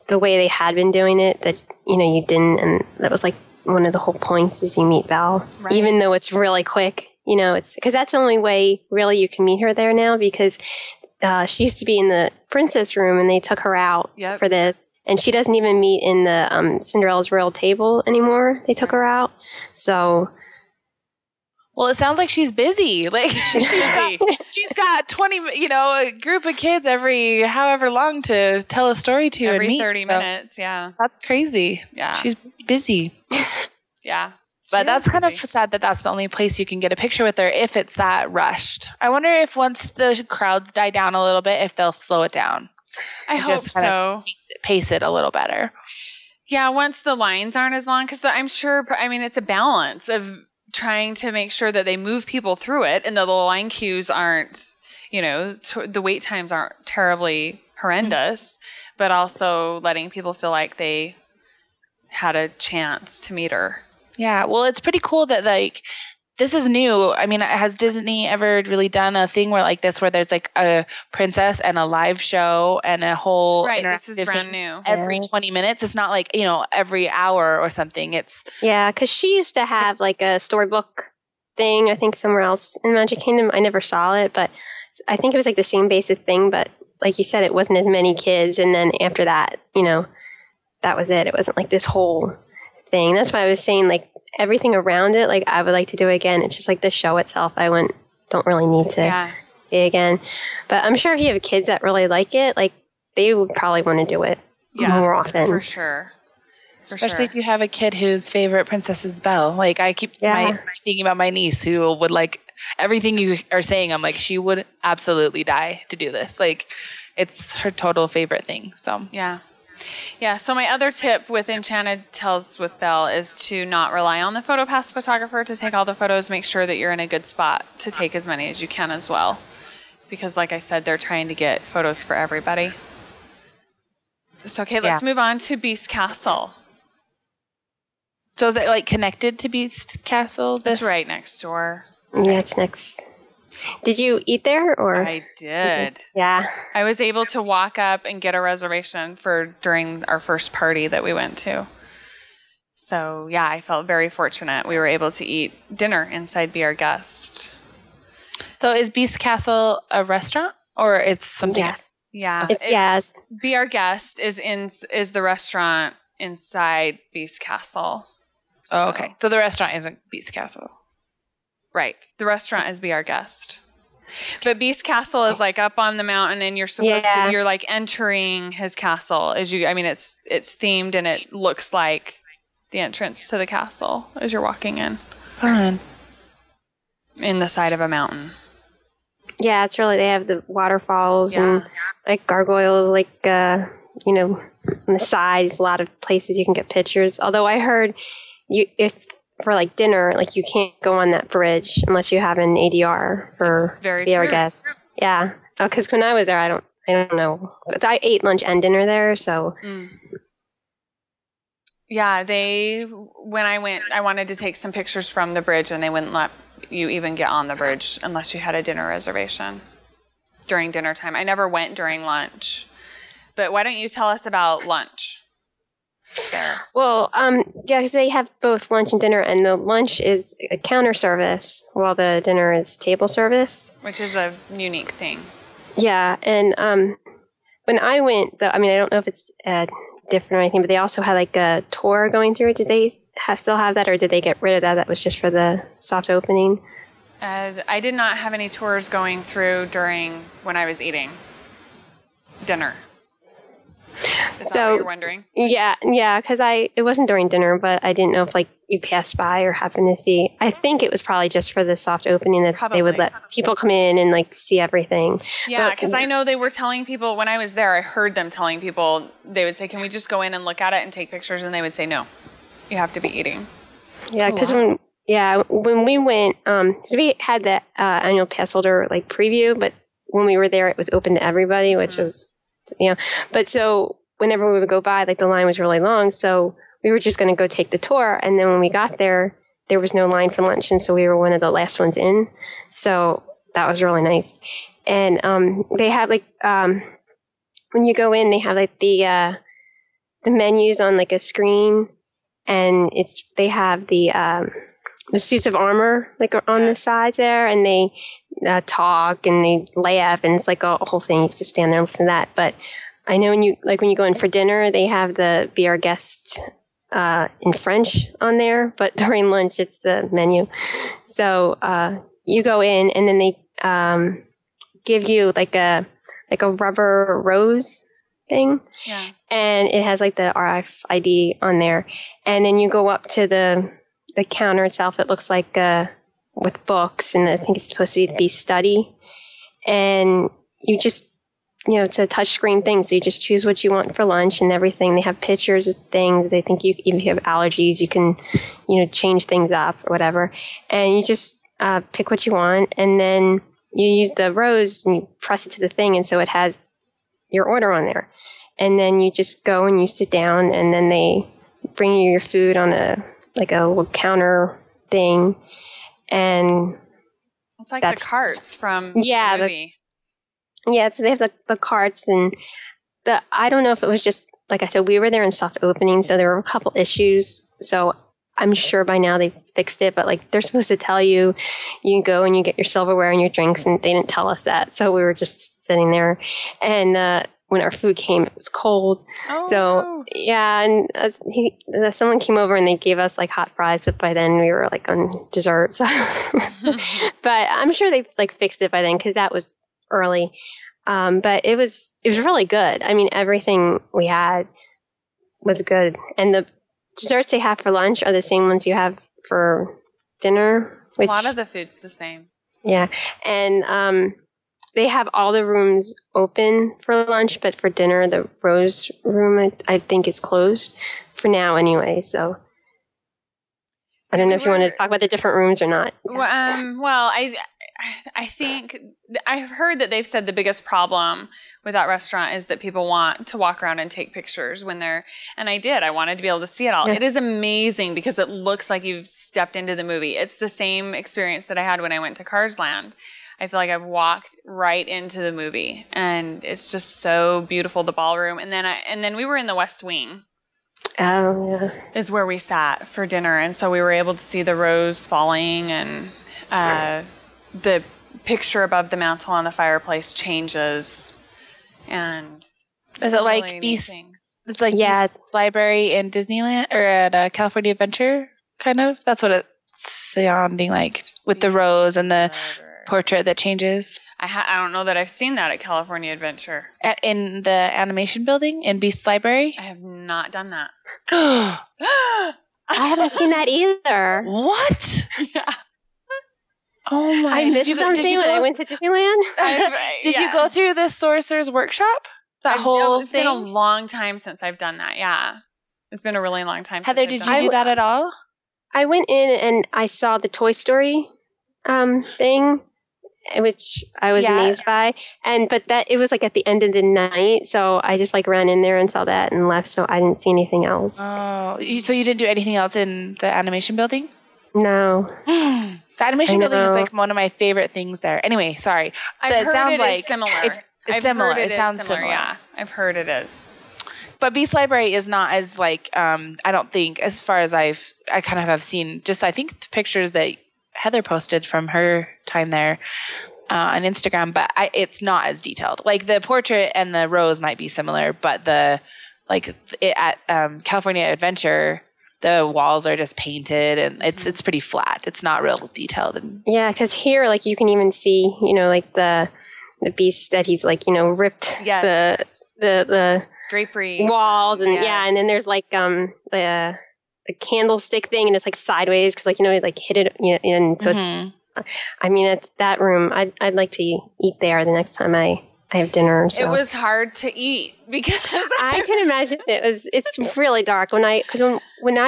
D: the way they had been doing it, that you didn't, and that was like one of the whole points is you meet Belle, even though it's really quick. It's because that's the only way really you can meet her there now, because she used to be in the princess room and they took her out for this, and she doesn't even meet in the Cinderella's royal table anymore. They took her out. So
C: well, it sounds like she's busy. Like she's got 20, a group of kids every however long to tell a story to
B: every
C: and meet.
B: 30 minutes. Yeah.
C: That's crazy.
B: Yeah.
C: She's busy.
B: Yeah.
C: But that's kind of sad that that's the only place you can get a picture with her if it's that rushed. I wonder if once the crowds die down a little bit, if they'll slow it down.
B: I hope so.
C: Pace it a little better.
B: Yeah, once the lines aren't as long, because I'm sure, it's a balance of trying to make sure that they move people through it and that the line queues aren't, the wait times aren't terribly horrendous, but also letting people feel like they had a chance to meet her.
C: Yeah, well, it's pretty cool that, like, this is new. I mean, has Disney ever really done a thing where there's like a princess and a live show and a whole interactive
B: this is brand new.
C: Every 20 minutes? It's not like, every hour or something.
D: because she used to have like a storybook thing, I think somewhere else in Magic Kingdom. I never saw it, but I think it was like the same basic thing, but like you said, it wasn't as many kids. And then after that, that was it. It wasn't like this whole thing. That's why I was saying, like, everything around it, like, I would like to do it again. It's just like the show itself, don't really need to see it again. But I'm sure if you have kids that really like it, like, they would probably want to do it more often.
B: For sure.
C: Especially if you have a kid whose favorite princess is Belle. Like, I keep thinking about my niece who would like everything you are saying. I'm like, she would absolutely die to do this. Like, it's her total favorite thing. So
B: Yeah, so my other tip with Enchanted Tales with Belle is to not rely on the Photopass photographer to take all the photos. Make sure that you're in a good spot to take as many as you can as well. Because like I said, they're trying to get photos for everybody. So, okay, let's move on to Beast Castle.
C: So is it like connected to Beast Castle?
B: It's right next door.
D: Yeah, it's next. Did you eat there, or?
B: I did.
D: Yeah.
B: I was able to walk up and get a reservation during our first party that we went to. So, yeah, I felt very fortunate. We were able to eat dinner inside Be Our Guest.
C: So is Beast Castle a restaurant, or it's something else?
B: Yeah.
D: It's
B: Be Our Guest is the restaurant inside Beast Castle.
C: Oh, okay. So the restaurant isn't Beast Castle.
B: Right. The restaurant is Be Our Guest. But Beast Castle is like up on the mountain, and you're supposed to, you're like entering his castle it's themed, and it looks like the entrance to the castle as you're walking in.
C: Fun.
B: In the side of a mountain.
D: Yeah, it's really, they have the waterfalls and like gargoyles, like, on the sides, a lot of places you can get pictures. Although I heard if for like dinner, like you can't go on that bridge unless you have an ADR for Be Our Guest. Yeah. Because when I was there, I don't know. But I ate lunch and dinner there, so.
B: Yeah, when I went, I wanted to take some pictures from the bridge, and they wouldn't let you even get on the bridge unless you had a dinner reservation during dinner time. I never went during lunch. But why don't you tell us about lunch? There.
D: Well, because they have both lunch and dinner, and the lunch is a counter service while the dinner is table service.
B: Which is a unique thing.
D: Yeah, and when I went, I don't know if it's different or anything, but they also had like a tour going through. Did they still have that, or did they get rid of that? That was just for the soft opening?
B: I did not have any tours going through when I was eating dinner. Is that what you're wondering?
D: Yeah, because it wasn't during dinner, but I didn't know if like you passed by or happened to see. I think it was probably just for the soft opening that they would let people come in and like see everything.
B: Yeah, because I know they were telling people when I was there. I heard them telling people, they would say, "Can we just go in and look at it and take pictures?" And they would say, "No, you have to be eating."
D: Yeah, because when we went, because we had the annual pass holder like preview, but when we were there, it was open to everybody, which was. But so whenever we would go by, like the line was really long. So we were just going to go take the tour. And then when we got there, there was no line for lunch. And so we were one of the last ones in. So that was really nice. And they have like, when you go in, they have like the menus on like a screen. And they have the suits of armor like on the sides there. And they talk and they laugh, and it's like a whole thing. You just stand there and listen to that. But I know when you go in for dinner, they have the Be Our Guest in French on there, but during lunch it's the menu. So you go in, and then they give you like a rubber rose thing, and it has like the RFID on there. And then you go up to the counter itself. It looks like with books, and I think it's supposed to be study. And you just, it's a touch screen thing, so you just choose what you want for lunch and everything. They have pictures of things. They think if you have allergies, you can, change things up or whatever. And you just pick what you want, and then you use the rose and you press it to the thing, and so it has your order on there. And then you just go and you sit down, and then they bring you your food on a little counter thing. And
B: it's like the carts from the movie.
D: So they have the carts, and I don't know if it was just, like I said, we were there in soft opening, so there were a couple issues. So I'm sure by now they fixed it, but like they're supposed to tell you, you go and you get your silverware and your drinks, and they didn't tell us that. So we were just sitting there, and when our food came, it was cold.
B: Oh,
D: so, and someone came over and they gave us like hot fries, but by then we were like on dessert. So. But I'm sure they've like fixed it by then, because that was early. But it was really good. I mean, everything we had was good. And the desserts they have for lunch are the same ones you have for dinner.
B: A lot of the food's the same.
D: Yeah. And, they have all the rooms open for lunch, but for dinner, the Rose room, I think, is closed for now anyway. So I don't know if you want to talk about the different rooms or not.
B: Well, I think I've heard that they've said the biggest problem with that restaurant is that people want to walk around and take pictures when they're, and I did. I wanted to be able to see it all. Yeah. It is amazing because it looks like you've stepped into the movie. It's the same experience that I had when I went to Cars Land. I feel like I've walked right into the movie, and it's just so beautiful, the ballroom. And then we were in the West Wing.
D: Oh, yeah.
B: Is where we sat for dinner, and so we were able to see the rose falling, and the picture above the mantle on the fireplace changes. And
C: is it like It's like Beast's Library in Disneyland or at California Adventure, kind of. That's what it's sounding like with the rose and the portrait that changes.
B: I don't know that I've seen that at California Adventure.
C: In the animation building in Beast's Library?
B: I have not done that.
D: I haven't seen that either.
C: What?
B: Yeah.
C: Oh my!
D: I missed something when I went to Disneyland.
C: Did you go through the Sorcerer's Workshop? Whole
B: it's
C: thing?
B: been a long time since I've done that. Yeah. It's been a really long time.
C: Heather, did you do that at all?
D: I went in and I saw the Toy Story thing, which I was amazed by. But it was like at the end of the night, so I just like ran in there and saw that and left, so I didn't see anything else.
C: Oh, so you didn't do anything else in the animation building?
D: No.
C: The animation building is like one of my favorite things there. Anyway, sorry.
B: I've heard it is similar.
C: It's similar. It sounds similar.
B: Yeah, I've heard it is.
C: But Beast Library is not as like I don't think, as far as I kind of have seen, just I think the pictures that Heather posted from her time there on Instagram, but it's not as detailed. Like the portrait and the rose might be similar, but at California Adventure, the walls are just painted and it's pretty flat. It's not real detailed.
D: Yeah, because here, like you can even see, like the beast that he's like, ripped the
B: drapery
D: walls and and then there's like the candlestick thing and it's like sideways because like he like hit it and so it's it's that room. I'd like to eat there the next time I have dinner. So.
B: It was hard to eat because
D: I can imagine it's really dark when I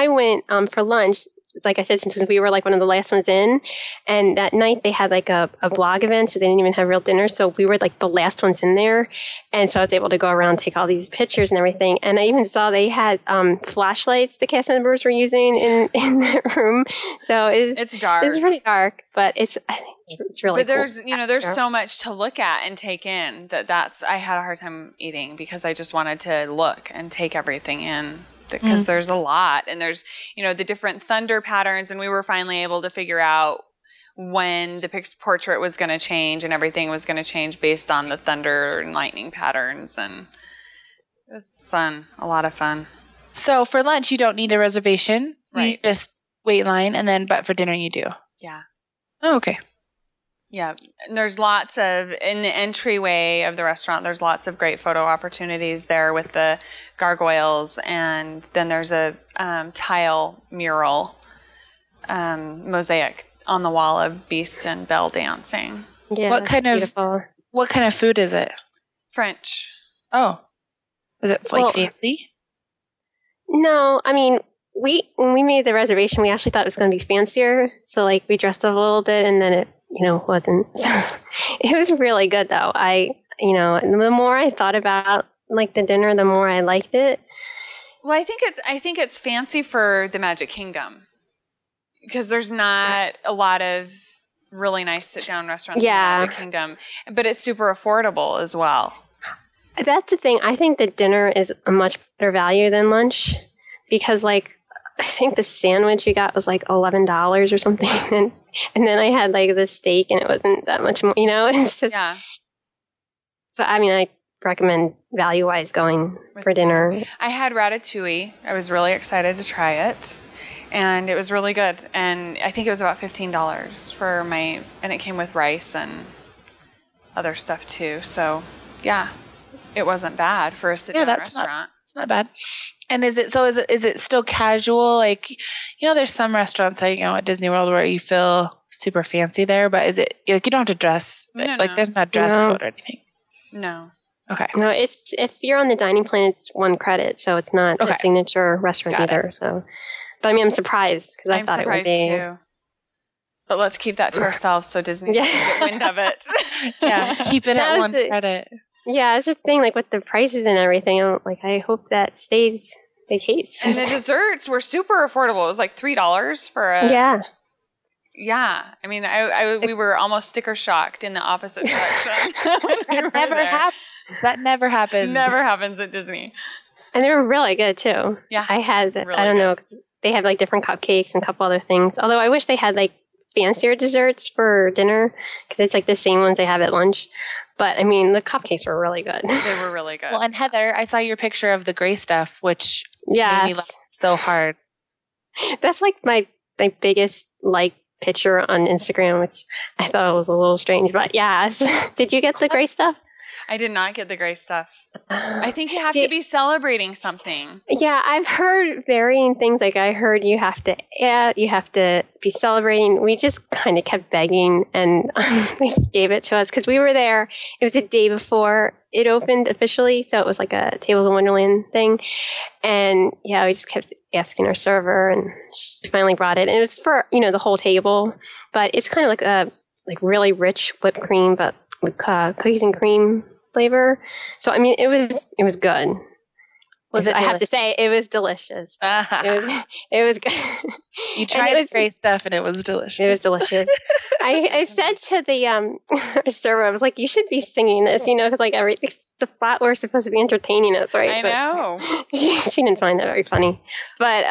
D: went for lunch. Like I said, since we were like one of the last ones in, and that night they had like a blog event, so they didn't even have real dinner. So we were like the last ones in there, and so I was able to go around, take all these pictures and everything. And I even saw they had flashlights the cast members were using in that room. So it's dark. It's really dark, but I think it's really.
B: But there's
D: cool.
B: There's so much to look at and take in that's I had a hard time eating because I just wanted to look and take everything in. Because there's a lot, and there's the different thunder patterns, and we were finally able to figure out when the Pics portrait was going to change, and everything was going to change based on the thunder and lightning patterns, and it was fun, a lot of fun.
C: So for lunch, you don't need a reservation,
B: right?
C: You just wait in line, but for dinner you do.
B: Yeah.
C: Oh, okay.
B: Yeah, and there's lots in the entryway of the restaurant, there's lots of great photo opportunities there with the gargoyles, and then there's a tile mural mosaic on the wall of Beast and Belle dancing.
D: Yeah,
C: what kind of food is it?
B: French.
C: Oh, is it fancy?
D: No, I mean when we made the reservation, we actually thought it was going to be fancier, so like we dressed up a little bit, and then it wasn't. It was really good though. The more I thought about like the dinner, the more I liked it.
B: Well, I think it's fancy for the Magic Kingdom because there's not a lot of really nice sit down restaurants in the Magic Kingdom, but it's super affordable as well.
D: That's the thing. I think the dinner is a much better value than lunch because like I think the sandwich we got was like $11 or something. And then I had like the steak and it wasn't that much more, it's just. Yeah. So, I recommend value-wise going for dinner.
B: I had ratatouille. I was really excited to try it. And it was really good. And I think it was about $15 and it came with rice and other stuff too. So, yeah, it wasn't bad for a sit-down restaurant.
C: It's not bad. And is it still casual? Like, there's some restaurants at Disney World where you feel super fancy there, but is it like you don't have to dress? No. There's not dress code or anything.
B: No.
C: Okay.
D: No, it's if you're on the dining plan, it's 1 credit, so it's not a signature restaurant either. So, but I'm surprised because I thought it would be.
B: Too. But let's keep that to ourselves so Disney doesn't get wind of it.
C: Yeah, keep it at 1 credit.
D: Yeah, it's the thing, like with the prices and everything. I hope that stays the case.
B: And the desserts were super affordable. It was like $3 for a.
D: Yeah.
B: Yeah. We were almost sticker shocked in the opposite direction.
C: That never happens.
B: Never happens at Disney.
D: And they were really good too.
B: Yeah.
D: I don't know, 'cause they had like different cupcakes and a couple other things. Although I wish they had like fancier desserts for dinner because it's like the same ones they have at lunch. But I mean, the cupcakes were really good.
B: They were really good.
C: Well, and Heather, I saw your picture of the gray stuff, which made me laugh so hard.
D: That's like my biggest picture on Instagram, which I thought was a little strange. But yes, did you get the gray stuff?
B: I did not get the gray stuff. I think you have to be celebrating something.
D: Yeah, I've heard varying things. Like I heard you have to be celebrating. We just kind of kept begging, and they gave it to us because we were there. It was a day before it opened officially, so it was like a Tables of Wonderland thing. And yeah, we just kept asking our server, and she finally brought it. And it was for the whole table, but it's kind of like a really rich whipped cream, but with cookies and cream flavor. So I mean, it was good. I have to say, it was delicious. It was good.
C: You tried great stuff, and it was delicious.
D: It was delicious. I said to the server, I was like, "You should be singing this, because like the flatware is supposed to be entertaining us, right?"
B: I know.
D: She didn't find that very funny, but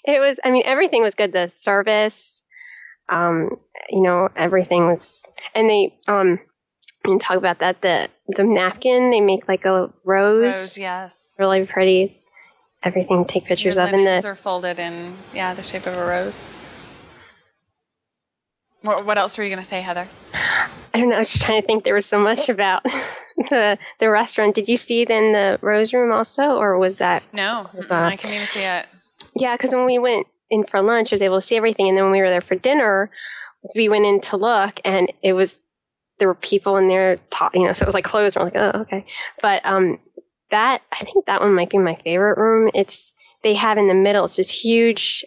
D: it was. I mean, everything was good. The service, everything was, and they and talk about that. The napkin, they make like a rose.
B: Yes.
D: Really pretty. It's everything to take pictures of.
B: And are folded in, the shape of a rose. What else were you going to say, Heather?
D: I don't know. I was just trying to think. There was so much about the restaurant. Did you see then the Rose Room also, or was that?
B: No, I couldn't even see it.
D: Yeah, because when we went in for lunch, I was able to see everything. And then when we were there for dinner, we went in to look, and there were people in there, so it was like closed. We're like, oh, okay. But I think that one might be my favorite room. They have in the middle, it's this huge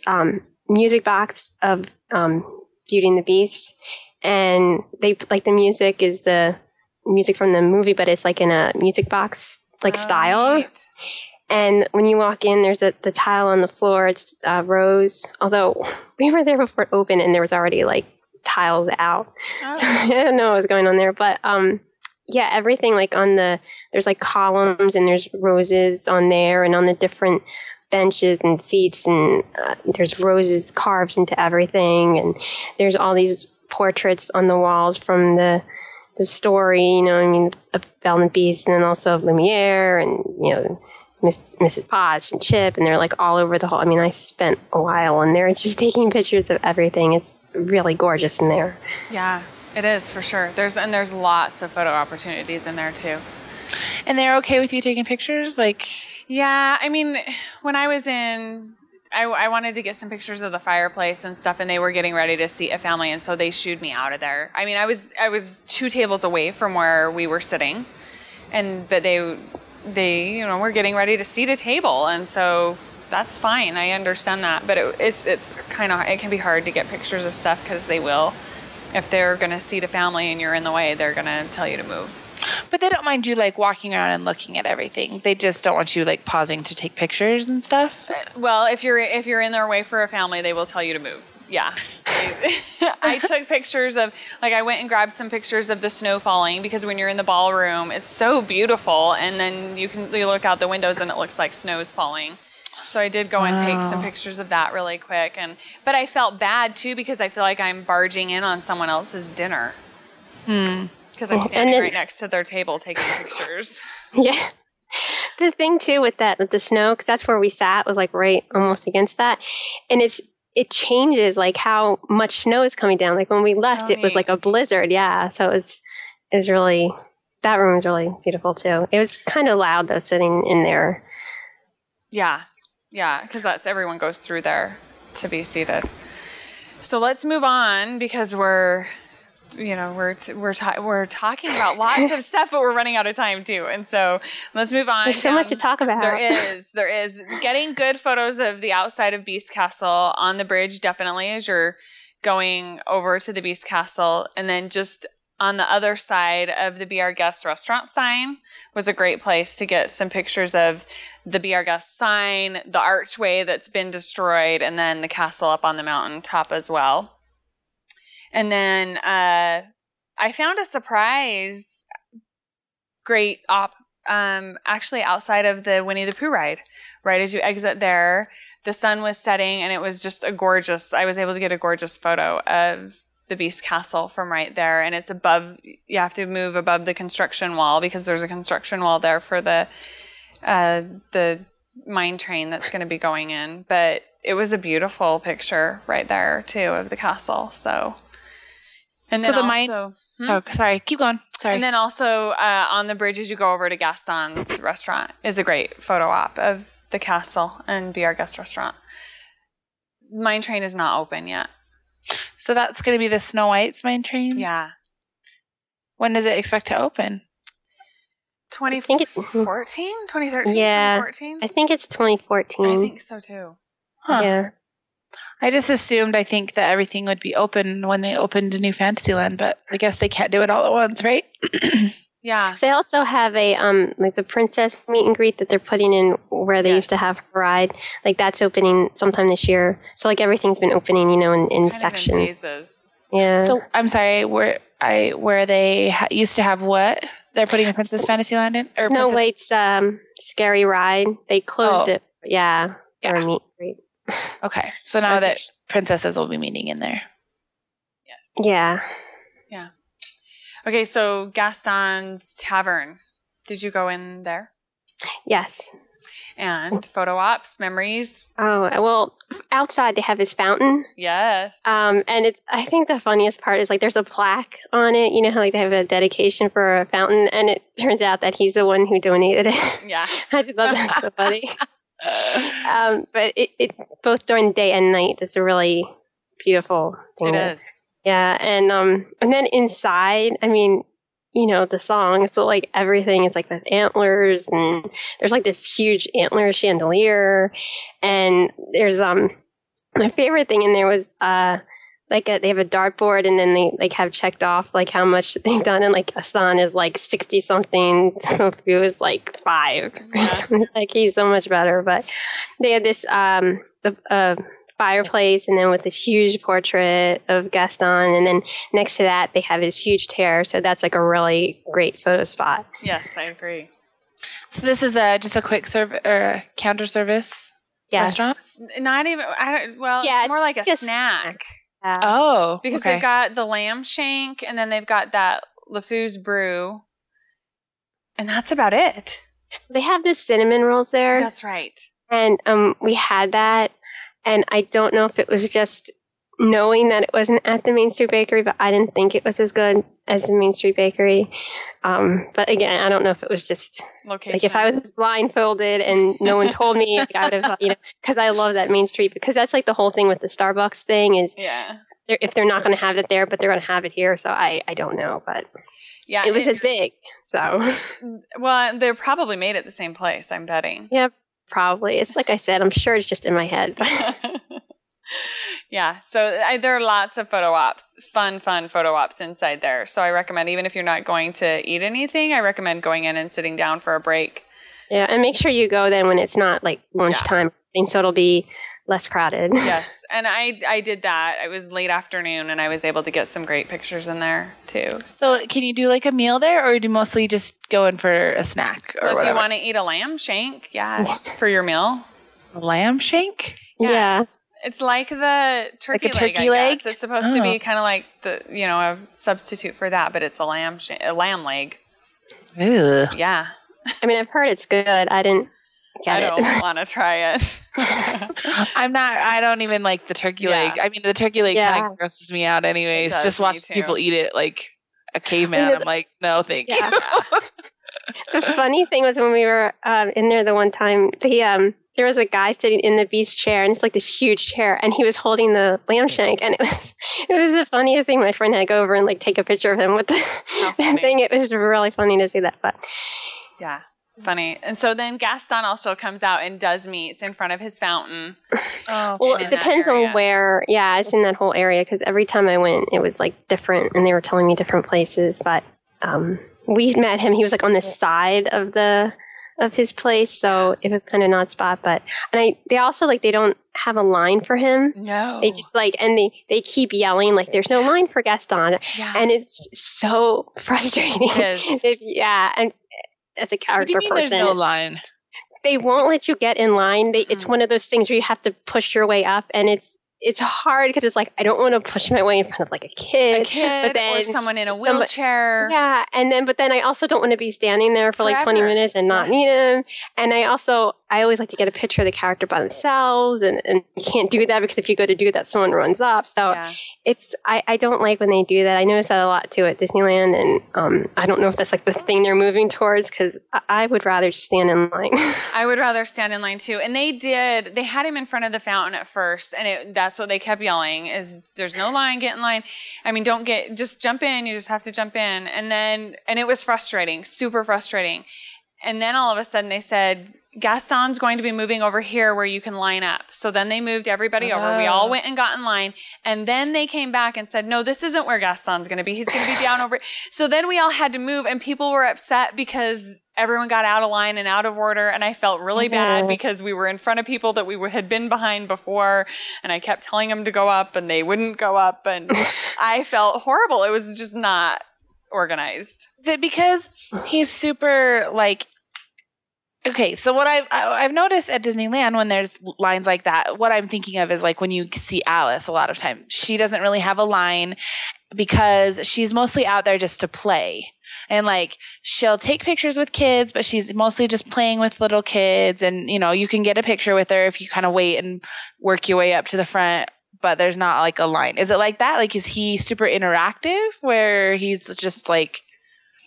D: music box of Beauty and the Beast. And they like the music is the music from the movie, but it's like in a music box style. Right. And when you walk in, there's the tile on the floor. It's rose. Although we were there before it opened, and there was already tiles out. Oh. So I don't know what was going on there. But everything there's columns, and there's roses on there, and on the different benches and seats, and there's roses carved into everything, and there's all these portraits on the walls from the story, of Belle and the Beast, and then also of Lumiere, and Mrs. Potts and Chip, and they're all over the whole. I mean, I spent a while in there just taking pictures of everything. It's really gorgeous in there.
B: Yeah, it is for sure. There's lots of photo opportunities in there too.
C: And they're okay with you taking pictures?
B: Yeah, I mean, when I was in, I wanted to get some pictures of the fireplace and stuff, and they were getting ready to seat a family, and so they shooed me out of there. I mean, I was 2 tables away from where we were sitting, but they were getting ready to seat a table, and so that's fine. I understand that, but it's kind of, it can be hard to get pictures of stuff because they will, if they're going to seat a family and you're in the way, they're going to tell you to move.
C: But they don't mind you walking around and looking at everything. They just don't want you pausing to take pictures and stuff.
B: Well, if you're in their way for a family, they will tell you to move. Yeah. I took pictures of, I went and grabbed some pictures of the snow falling, because when you're in the ballroom, it's so beautiful, and then you look out the windows and it looks like snow's falling. So I did go and take some pictures of that really quick, but I felt bad too, because I feel like I'm barging in on someone else's dinner. Because I'm standing right next to their table taking pictures.
D: Yeah. The thing too with the snow, because that's where we sat, was right almost against that, and it changes how much snow is coming down. When we left, it was a blizzard. Yeah, so it was really, that room was really beautiful too. It was kind of loud though, sitting in there.
B: Yeah, because everyone goes through there to be seated. So let's move on, because we're talking about lots of stuff, but we're running out of time too. And so let's move on.
D: There's so much to talk about.
B: There is. Getting good photos of the outside of Beast Castle on the bridge, definitely, as you're going over to the Beast Castle. And then just on the other side of the Be Our Guest restaurant sign was a great place to get some pictures of the Be Our Guest sign, the archway that's been destroyed, and then the castle up on the mountain top as well. And then I found a surprise great actually outside of the Winnie the Pooh ride. Right as you exit there, the sun was setting, and it was just I was able to get a gorgeous photo of the Beast Castle from right there, and it's above, you have to move above the construction wall because there's a construction wall there for the mine train that's going to be going in. But it was a beautiful picture right there too of the castle. So, and then
C: Oh, sorry. Keep going. Sorry.
B: And then also on the bridge as you go over to Gaston's restaurant is a great photo op of the castle and Be Our Guest restaurant. Mine train is not open yet.
C: So that's going to be the Snow White's mine train?
B: Yeah.
C: When does it expect to open?
B: 2014? 2013?
D: Yeah.
B: 2014?
D: I think it's 2014.
B: I think so too.
C: Huh.
D: Yeah.
C: I just assumed, I think, that everything would be open when they opened a new Fantasyland, but I guess they can't do it all at once, right?
B: Yeah.
D: So they also have a like the princess meet and greet that they're putting in where they used to have a ride. Like that's opening sometime this year. So like everything's been opening, in sections.
B: In phases.
D: Yeah.
C: So I'm sorry, where they used to have what? They're putting a Princess Fantasyland in? Or
D: Snow White's scary ride. They closed it. Yeah. For a meet and greet.
C: Okay. So now that princesses will be meeting in there.
B: Yes.
D: Yeah.
B: Yeah. Okay, so Gaston's Tavern. Did you go in there?
D: Yes.
B: And photo ops, memories?
D: Oh, well, outside they have his fountain.
B: Yes.
D: And I think the funniest part is like there's a plaque on it. You know how like they have a dedication for a fountain, and it turns out that he's the one who donated it.
B: Yeah.
D: I just thought that was so funny. But it both during the day and night, it's a really beautiful thing.
B: It is.
D: Yeah, and then inside, I mean, the song, so like everything, it's like with antlers, and there's like this huge antler chandelier, and there's my favorite thing in there was they have a dartboard, and then they like have checked off like how much they've done, and like Gaston is like 60 something, so it was like 5.
B: Yeah.
D: Like he's so much better. But they had this fireplace, and then with this huge portrait of Gaston, and then next to that they have his huge chair, so that's like a really great photo spot.
B: Yes, I agree.
C: So this is just a quick counter service restaurant?
B: Not even, it's more like a snack.
C: Oh,
B: because they've got the lamb shank, and then they've got that LeFou's brew, and that's about it.
D: They have the cinnamon rolls there.
B: That's right.
D: And we had that, and I don't know if it was just knowing that it wasn't at the Main Street Bakery, but I didn't think it was as good as the Main Street Bakery. But again, I don't know if it was just
B: location.
D: Like if I was blindfolded and no one told me, like I would have thought, because I love that Main Street, because that's like the whole thing with the Starbucks thing is if they're not going to have it there, but they're going to have it here. So I don't know, but
B: yeah,
D: it was as big. So
B: well, they're probably made at the same place, I'm betting.
D: Yeah, probably. It's like I said, I'm sure it's just in my head.
B: Yeah, so there are lots of photo ops, fun photo ops inside there. So I recommend, even if you're not going to eat anything, I recommend going in and sitting down for a break.
D: Yeah, and make sure you go then when it's not like lunchtime, so it'll be less crowded.
B: Yes, and I did that. It was late afternoon, and I was able to get some great pictures in there too.
C: So can you do like a meal there, or do you mostly just go in for a snack or whatever?
B: If you want to eat a lamb shank, for your meal.
C: A lamb shank?
D: Yeah.
B: It's like the turkey leg. Like a turkey leg? It's supposed to be kind of like a substitute for that, but it's a lamb leg.
C: Ew.
B: Yeah.
D: I mean, I've heard it's good. I didn't get it.
B: I don't want to try it.
C: I don't even like the turkey leg. I mean, the turkey leg kind of grosses me out anyways. Just watching people eat it like a caveman. I'm like, no, thank you.
D: The funny thing was when we were in there the one time, there was a guy sitting in the beast chair, and it's like this huge chair, and he was holding the lamb shank, and it was the funniest thing. My friend had to go over and like take a picture of him with the thing. It was really funny to see that, but
B: yeah, funny. And so then Gaston also comes out and does meets in front of his fountain.
D: Well, it depends on where. Yeah, it's in that whole area, because every time I went, it was like different, and they were telling me different places. But we met him. He was like on the side of his place, so it was kind of an odd spot. But they also like they don't have a line for him.
B: No,
D: they just like, and they keep yelling like there's no line for Gaston, and it's so frustrating.
B: It is.
D: And as a character
C: what do you mean
D: person.
C: There's no line.
D: They won't let you get in line. It's one of those things where you have to push your way up, and it's hard because it's like, I don't want to push my way in front of like a kid
B: but then, or someone in a wheelchair.
D: Yeah. But then I also don't want to be standing there for like 20 minutes and not meet him. And I always like to get a picture of the character by themselves, and you can't do that because if you go to do that, someone runs up. So I don't like when they do that. I notice that a lot too at Disneyland, and I don't know if that's like the thing they're moving towards, because I would rather just stand in line.
B: I would rather stand in line too. And they had him in front of the fountain at first, and that's what they kept yelling is, there's no line, get in line. I mean, just jump in. You just have to jump in. And it was frustrating, super frustrating. And then all of a sudden they said, Gaston's going to be moving over here where you can line up. So then they moved everybody over. We all went and got in line. And then they came back and said, no, this isn't where Gaston's going to be. He's going to be down over. So then we all had to move, and people were upset because everyone got out of line and out of order. And I felt really bad because we were in front of people that we had been behind before. And I kept telling them to go up, and they wouldn't go up. And I felt horrible. It was just not organized.
C: Is it because he's super like, okay, so what I've noticed at Disneyland when there's lines like that, what I'm thinking of is like when you see Alice a lot of times, she doesn't really have a line because she's mostly out there just to play. And like she'll take pictures with kids, but she's mostly just playing with little kids. And, you can get a picture with her if you kind of wait and work your way up to the front, but there's not like a line. Is it like that? Like, is he super interactive where he's just like...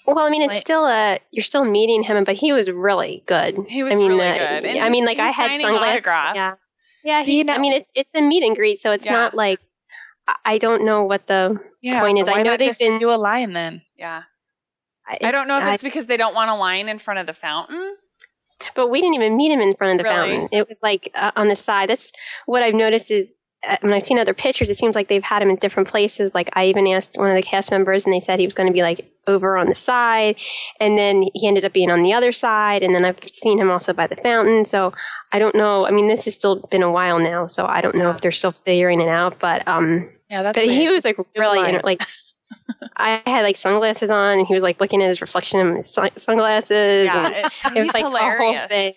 D: Well, I mean, it's still you're still meeting him, but he was really good.
B: He was really good.
D: And I mean, like I had sunglasses.
B: Autographs.
D: Yeah. I mean, it's a meet and greet, so it's not like, I don't know what the point is. I know they've been
C: do a line then.
B: Yeah. I don't know if it's because they don't want a line in front of the fountain.
D: But we didn't even meet him in front of the fountain. It was like on the side. That's what I've noticed is, when I've seen other pictures, it seems like they've had him in different places. Like I even asked one of the cast members, and they said he was going to be like over on the side, and then he ended up being on the other side, and then I've seen him also by the fountain. So I don't know. I mean, this has still been a while now, so I don't know if they're still figuring it out. But
C: that's
D: but he was like really like. I had like sunglasses on, and he was like looking at his reflection in his sunglasses.
B: Yeah,
D: and it was like
B: hilarious.
D: The whole thing.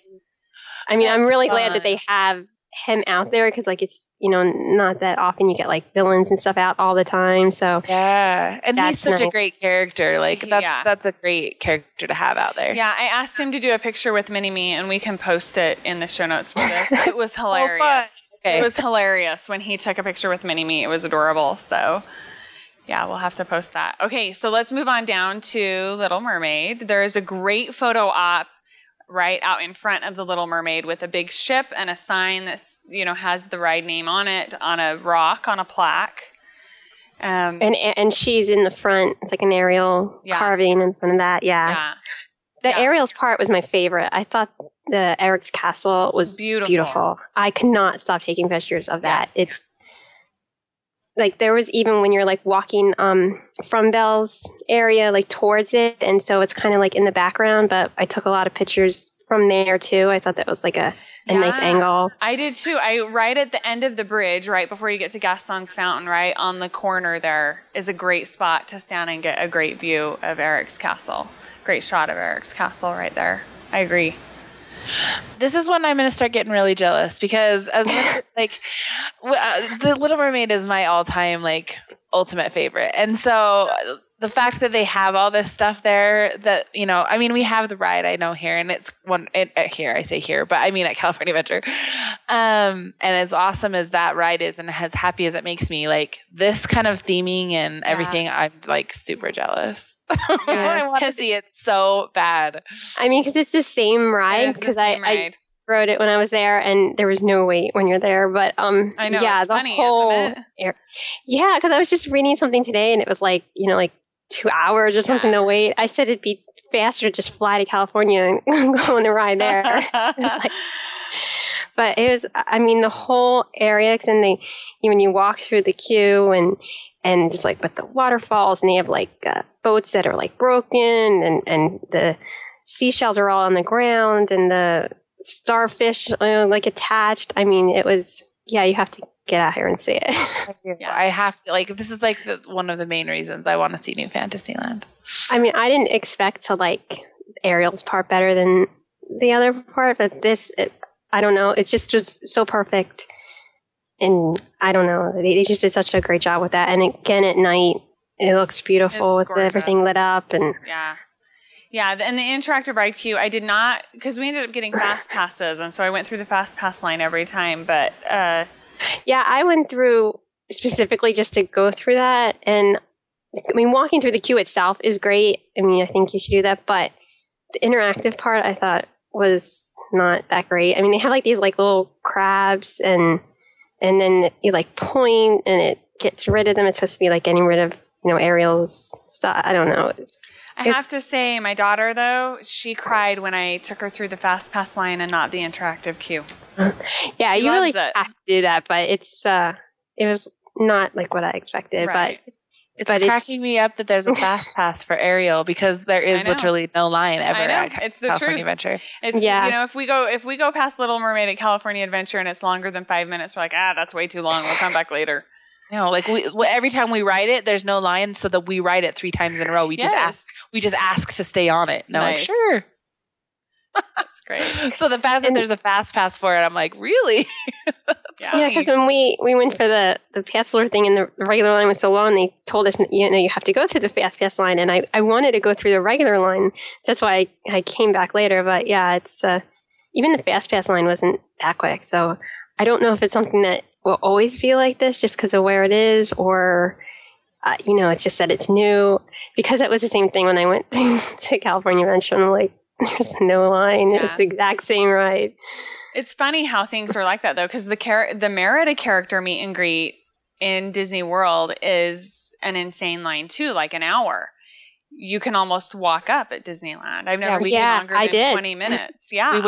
D: I mean, I'm really glad that they have him out there, because like it's not that often you get like villains and stuff out all the time. So
C: and he's such a great character. Like that's a great character to have out there.
B: Yeah, I asked him to do a picture with Minnie Me, and we can post it in the show notes for this. It was hilarious. It was hilarious when he took a picture with Minnie Me. It was adorable. So yeah, we'll have to post that. Okay, so let's move on down to Little Mermaid. There is a great photo op right out in front of the Little Mermaid with a big ship and a sign that has the ride name on it on a rock on a plaque.
D: And she's in the front. It's like an Ariel carving in front of that. Yeah. The Ariel's part was my favorite. I thought the Eric's castle was beautiful. I could not stop taking pictures of that. Yes. It's like there was even when you're like walking from Belle's area like towards it, and so it's kind of like in the background, but I took a lot of pictures from there too. I thought that was like a nice angle.
B: I did too. Right at the end of the bridge, right before you get to Gaston's fountain, right on the corner there is a great spot to stand and get a great view of Eric's castle. Great shot of Eric's castle right there. I agree.
C: This is when I'm going to start getting really jealous, because as like the Little Mermaid is my all-time like ultimate favorite, and so the fact that they have all this stuff there that I mean, we have the ride I know here, and it's here I say here, but I mean at California Adventure, and as awesome as that ride is, and as happy as it makes me, like this kind of theming and everything, I'm like super jealous. I want to see it so bad.
D: I mean, because it's the same ride. Because I rode it when I was there, and there was no wait when you're there. But
B: I know,
D: the
B: funny,
D: whole because I was just reading something today, and it was like like 2 hours or something to wait. I said it'd be faster to just fly to California and go on the ride there. But it was, I mean, the whole area, and when you walk through the queue and just like with the waterfalls, and they have like boats that are like broken, and the seashells are all on the ground, and the starfish like attached. I mean, it was, you have to get out here and see it.
C: I have to, like, this is like one of the main reasons I want to see New Fantasyland.
D: I mean, I didn't expect to like Ariel's part better than the other part, but I don't know. It's just so perfect. And I don't know. They just did such a great job with that. And again, at night, it looks beautiful with everything lit up. And
B: yeah. And the interactive ride queue, I did not, because we ended up getting fast passes. And so I went through the fast pass line every time. But
D: I went through specifically just to go through that. And I mean, walking through the queue itself is great. I mean, I think you should do that. But the interactive part, I thought, was not that great. I mean, they have like these like little crabs, and then you like point and it gets rid of them. It's supposed to be like getting rid of, Ariel's stuff. I don't know.
B: I have to say, my daughter, though, she cried when I took her through the fast pass line and not the interactive queue.
D: Yeah, you really have to do that, but it was not like what I expected.
C: Right. It's cracking me up that there's a fast pass for Ariel, because there is literally no line ever at California Adventure.
B: It's, if we go past Little Mermaid at California Adventure and it's longer than 5 minutes, we're like, that's way too long. We'll come back later.
C: No, like every time we ride it, there's no line, so that we ride it 3 times in a row. We just ask to stay on it. And I'm like, sure.
B: That's great.
C: So the fact that there's a fast pass for it, I'm like, really?
D: Yeah, because when we went for the pass holder thing and the regular line was so long, they told us, you have to go through the fast pass line, and I wanted to go through the regular line, so that's why I came back later. But yeah, it's even the fast pass line wasn't that quick, so I don't know if it's something that will always be like this just because of where it is, or it's just that it's new. Because it was the same thing when I went to California Adventure, and I'm like, there's no line. Yeah. It's the exact same ride.
B: It's funny how things are like that, though, because the Merida character meet and greet in Disney World is an insane line, too, like an hour. You can almost walk up at Disneyland. I've never seen longer than 20 minutes. Yeah.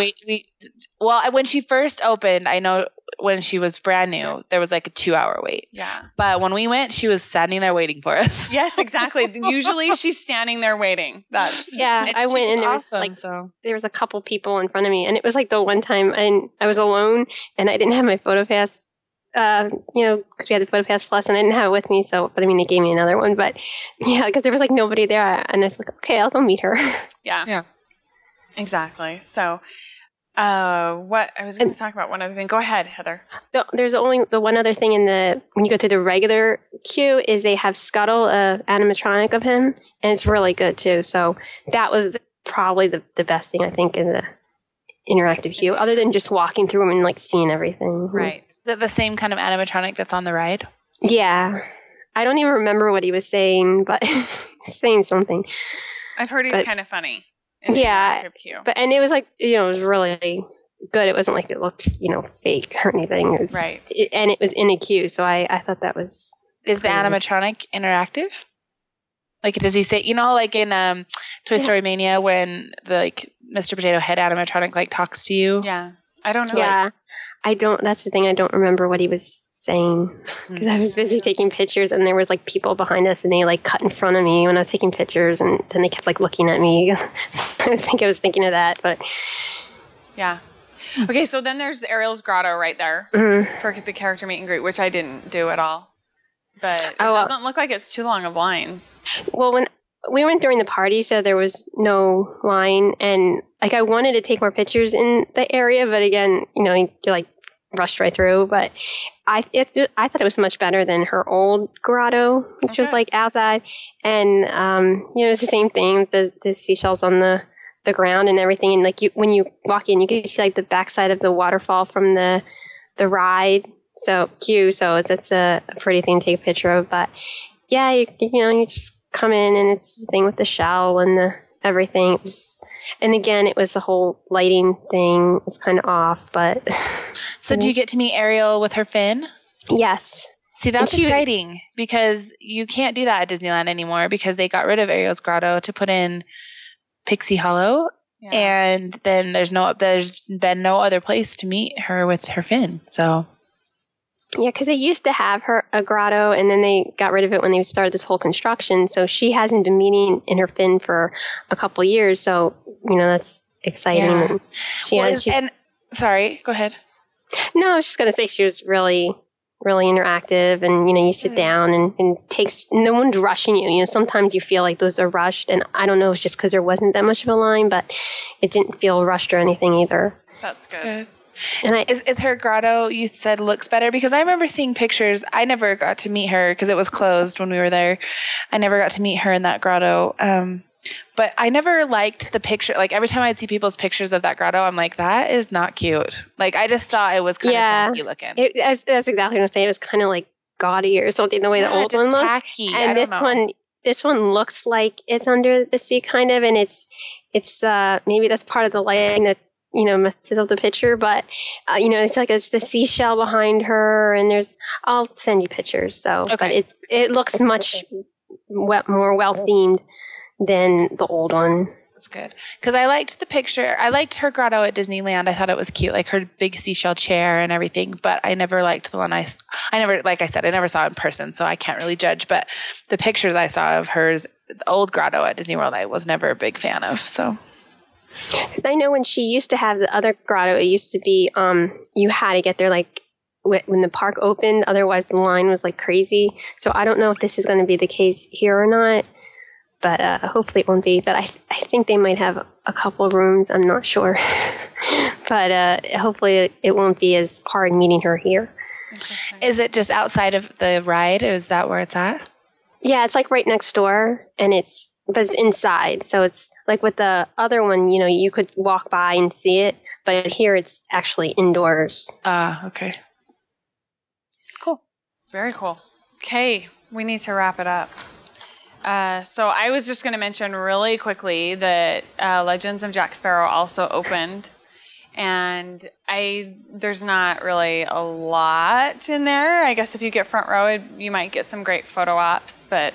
C: Well, when she first opened, I know when she was brand new, there was like a 2-hour wait.
B: Yeah.
C: But when we went, she was standing there waiting for us.
B: Yes, exactly. Usually she's standing there waiting.
D: I went and there was a couple people in front of me, and it was like the one time I was alone and I didn't have my Photopass. Because we had the Photopass Plus and I didn't have it with me, but they gave me another one. But yeah, because there was like nobody there, and I was like, okay, I'll go meet her.
B: Yeah. Exactly. So, what I was going to talk about one other thing. Go ahead, Heather.
D: There's only the one other thing when you go through the regular queue is they have Scuttle, animatronic of him, and it's really good too. So that was probably the best thing I think in the interactive queue, other than just walking through them and like seeing everything.
B: Right.
C: Is it the same kind of animatronic that's on the ride?
D: Yeah. I don't even remember what he was saying, but saying something.
B: I've heard he's kind of funny.
D: Yeah. And it was like, it was really good. It wasn't like it looked, fake or anything. It was, and it was in a queue. So I thought that was.
C: Is the animatronic interactive? Like, does he say, like in Toy Story Mania when the Mr. Potato Head animatronic talks to you?
B: Yeah. I don't know.
D: Yeah. That's the thing. I don't remember what he was saying because I was busy taking pictures, and there was people behind us, and they cut in front of me when I was taking pictures, and then they kept looking at me. I was thinking of that, but
B: yeah. Okay. So then there's Ariel's grotto right there for the character meet and greet, which I didn't do at all. But it doesn't look like it's too long of lines.
D: Well, when we went during the party, so there was no line, and I wanted to take more pictures in the area, but again, you rushed right through. But I thought it was much better than her old grotto, which was outside, and it's the same thing. The seashells on the ground and everything, and when you walk in, you can see the backside of the waterfall from the ride. So cute. So it's a pretty thing to take a picture of. But yeah, you just come in, and it's the thing with the shell and the everything. And again, it was the whole lighting thing was kind of off. But
C: so, do you get to meet Ariel with her fin?
D: Yes.
C: See, that's exciting because you can't do that at Disneyland anymore because they got rid of Ariel's grotto to put in Pixie Hollow. Yeah. And then there's been no other place to meet her with her fin. So.
D: Yeah, because they used to have a grotto, and then they got rid of it when they started this whole construction. So she hasn't been meeting in her fin for a couple of years. So, that's exciting.
C: Yeah. Sorry, go ahead.
D: No, I was just going to say she was really really interactive, and you sit down and no one's rushing you. Sometimes you feel like those are rushed, and I don't know, it's just because there wasn't that much of a line, but it didn't feel rushed or anything either.
B: That's good.
C: And is her grotto, you said, looks better? Because I remember seeing pictures. I never got to meet her because it was closed when we were there. I never got to meet her in that grotto. But I never liked the picture. Like, every time I'd see people's pictures of that grotto, I'm like, that is not cute. Like, I just thought it was kind of tacky looking.
D: That's exactly what I'm saying. It was kind of like gaudy or something, the way the old one looked.
C: Tacky.
D: And this one looks like it's under the sea, kind of, and it's maybe that's part of the lighting that messes up the picture, but it's like it's the seashell behind her, and I'll send you pictures. So, but it looks much more well themed than the old one.
C: That's good. Because I liked the picture. I liked her grotto at Disneyland. I thought it was cute, like her big seashell chair and everything. But I never liked the one I never, like I said, I never saw it in person, so I can't really judge. But the pictures I saw of hers, the old grotto at Disney World, I was never a big fan of. So.
D: Because I know when she used to have the other grotto, it used to be you had to get there like when the park opened. Otherwise, the line was like crazy. So I don't know if this is going to be the case here or not. But hopefully it won't be. But I think they might have a couple of rooms. I'm not sure. But hopefully it won't be as hard meeting her here.
C: Is it just outside of the ride, or is that where it's at?
D: Yeah, it's like right next door, but it's inside. So it's like with the other one, you could walk by and see it. But here it's actually indoors.
C: Okay.
B: Cool. Very cool. Okay, we need to wrap it up. So I was just going to mention really quickly that Legends of Jack Sparrow also opened, and there's not really a lot in there. I guess if you get front row, you might get some great photo ops, but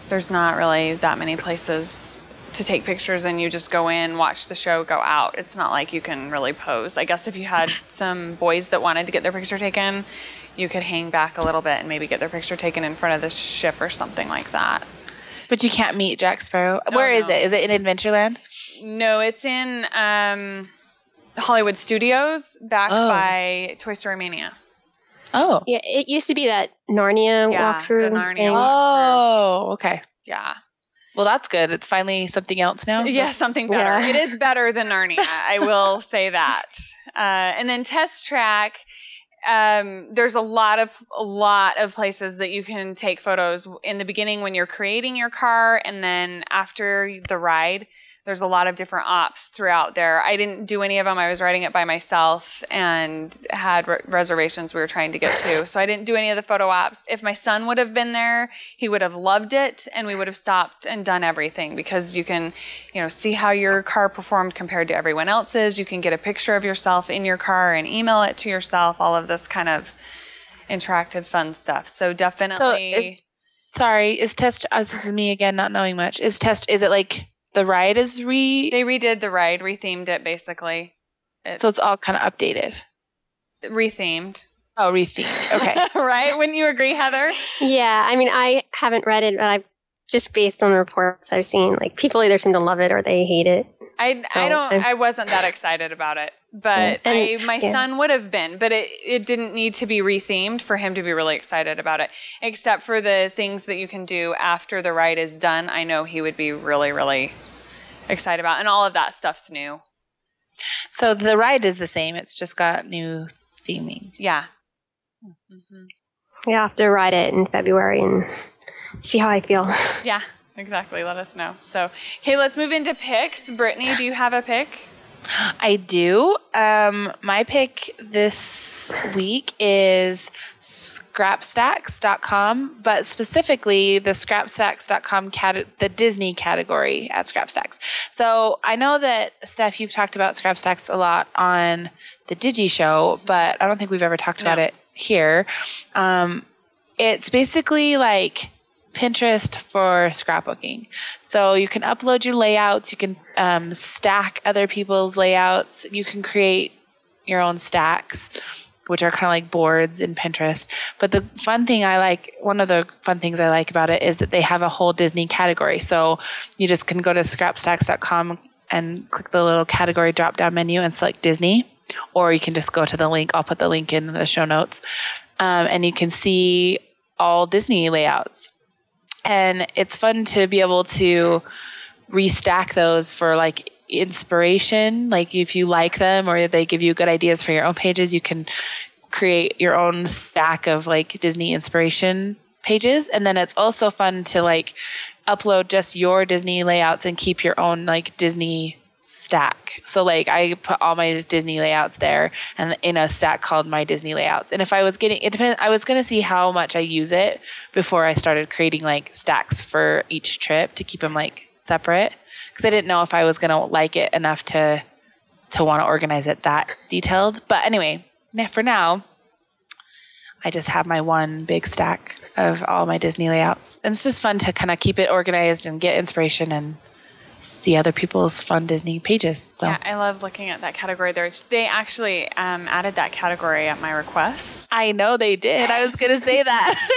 B: there's not really that many places to take pictures, and you just go in, watch the show, go out. It's not like you can really pose. I guess if you had some boys that wanted to get their picture taken, you could hang back a little bit and maybe get their picture taken in front of the ship or something like that.
C: But you can't meet Jack Sparrow. Where is it? Is it in Adventureland?
B: No, it's in Hollywood Studios, back by Toy Story Mania.
C: Oh.
D: Yeah, it used to be that Narnia walkthrough.
B: The Narnia walkthrough.
C: Oh, okay.
B: Yeah.
C: Well, that's good. It's finally something else now.
B: Yeah, something better. Yeah. It is better than Narnia. I will say that. And then Test Track. There's a lot of places that you can take photos in the beginning when you're creating your car, and then after the ride. There's a lot of different ops throughout there. I didn't do any of them. I was riding it by myself and had reservations we were trying to get to. So I didn't do any of the photo ops. If my son would have been there, he would have loved it, and we would have stopped and done everything, because you can, see how your car performed compared to everyone else's. You can get a picture of yourself in your car and email it to yourself, all of this kind of interactive fun stuff. So definitely.
C: Is Test, this is me again, not knowing much. Is it like, the ride is They
B: redid the ride, rethemed it basically.
C: So it's all kind of updated.
B: Rethemed.
C: Oh, rethemed. Okay.
B: Right? Wouldn't you agree, Heather?
D: Yeah. I mean, I haven't read it, but I've just based on the reports I've seen, like people either seem to love it or they hate it.
B: I wasn't that excited about it, but my son would have been, but it didn't need to be rethemed for him to be really excited about it, except for the things that you can do after the ride is done. I know he would be really, really excited about, and all of that stuff's new.
C: So the ride is the same. It's just got new theming.
B: Yeah.
D: Mm-hmm. Yeah, I'll have to ride it in February and see how I feel.
B: Yeah. Exactly. Let us know. So, okay, let's move into picks. Brittney, do you have a pick?
C: I do. My pick this week is scrapstacks.com, but specifically the scrapstacks.com the Disney category at Scrapstacks. So I know that, Steph, you've talked about Scrapstacks a lot on the Digi Show, but I don't think we've ever talked about it here. It's basically like Pinterest for scrapbooking. So you can upload your layouts, you can stack other people's layouts, you can create your own stacks, which are kind of like boards in Pinterest. But one of the fun things I like about it is that they have a whole Disney category. So you just can go to scrapstacks.com and click the little category drop down menu and select Disney. or you can just go to the link. I'll put the link in the show notes. And you can see all Disney layouts. And it's fun to be able to restack those for like inspiration. Like if you like them or they give you good ideas for your own pages, you can create your own stack of like Disney inspiration pages. And then it's also fun to like upload just your Disney layouts and keep your own like Disney stack. So like I put all my Disney layouts there and in a stack called My Disney Layouts. And if I was I was going to see how much I use it before I started creating like stacks for each trip to keep them like separate, because I didn't know if I was going to like it enough to want to organize it that detailed. But anyway, for now, I just have my one big stack of all my Disney layouts. And it's just fun to kind of keep it organized and get inspiration and see other people's fun Disney pages. So
B: yeah, I love looking at that category. They actually added that category at my request.
C: I know they did. I was going to say that.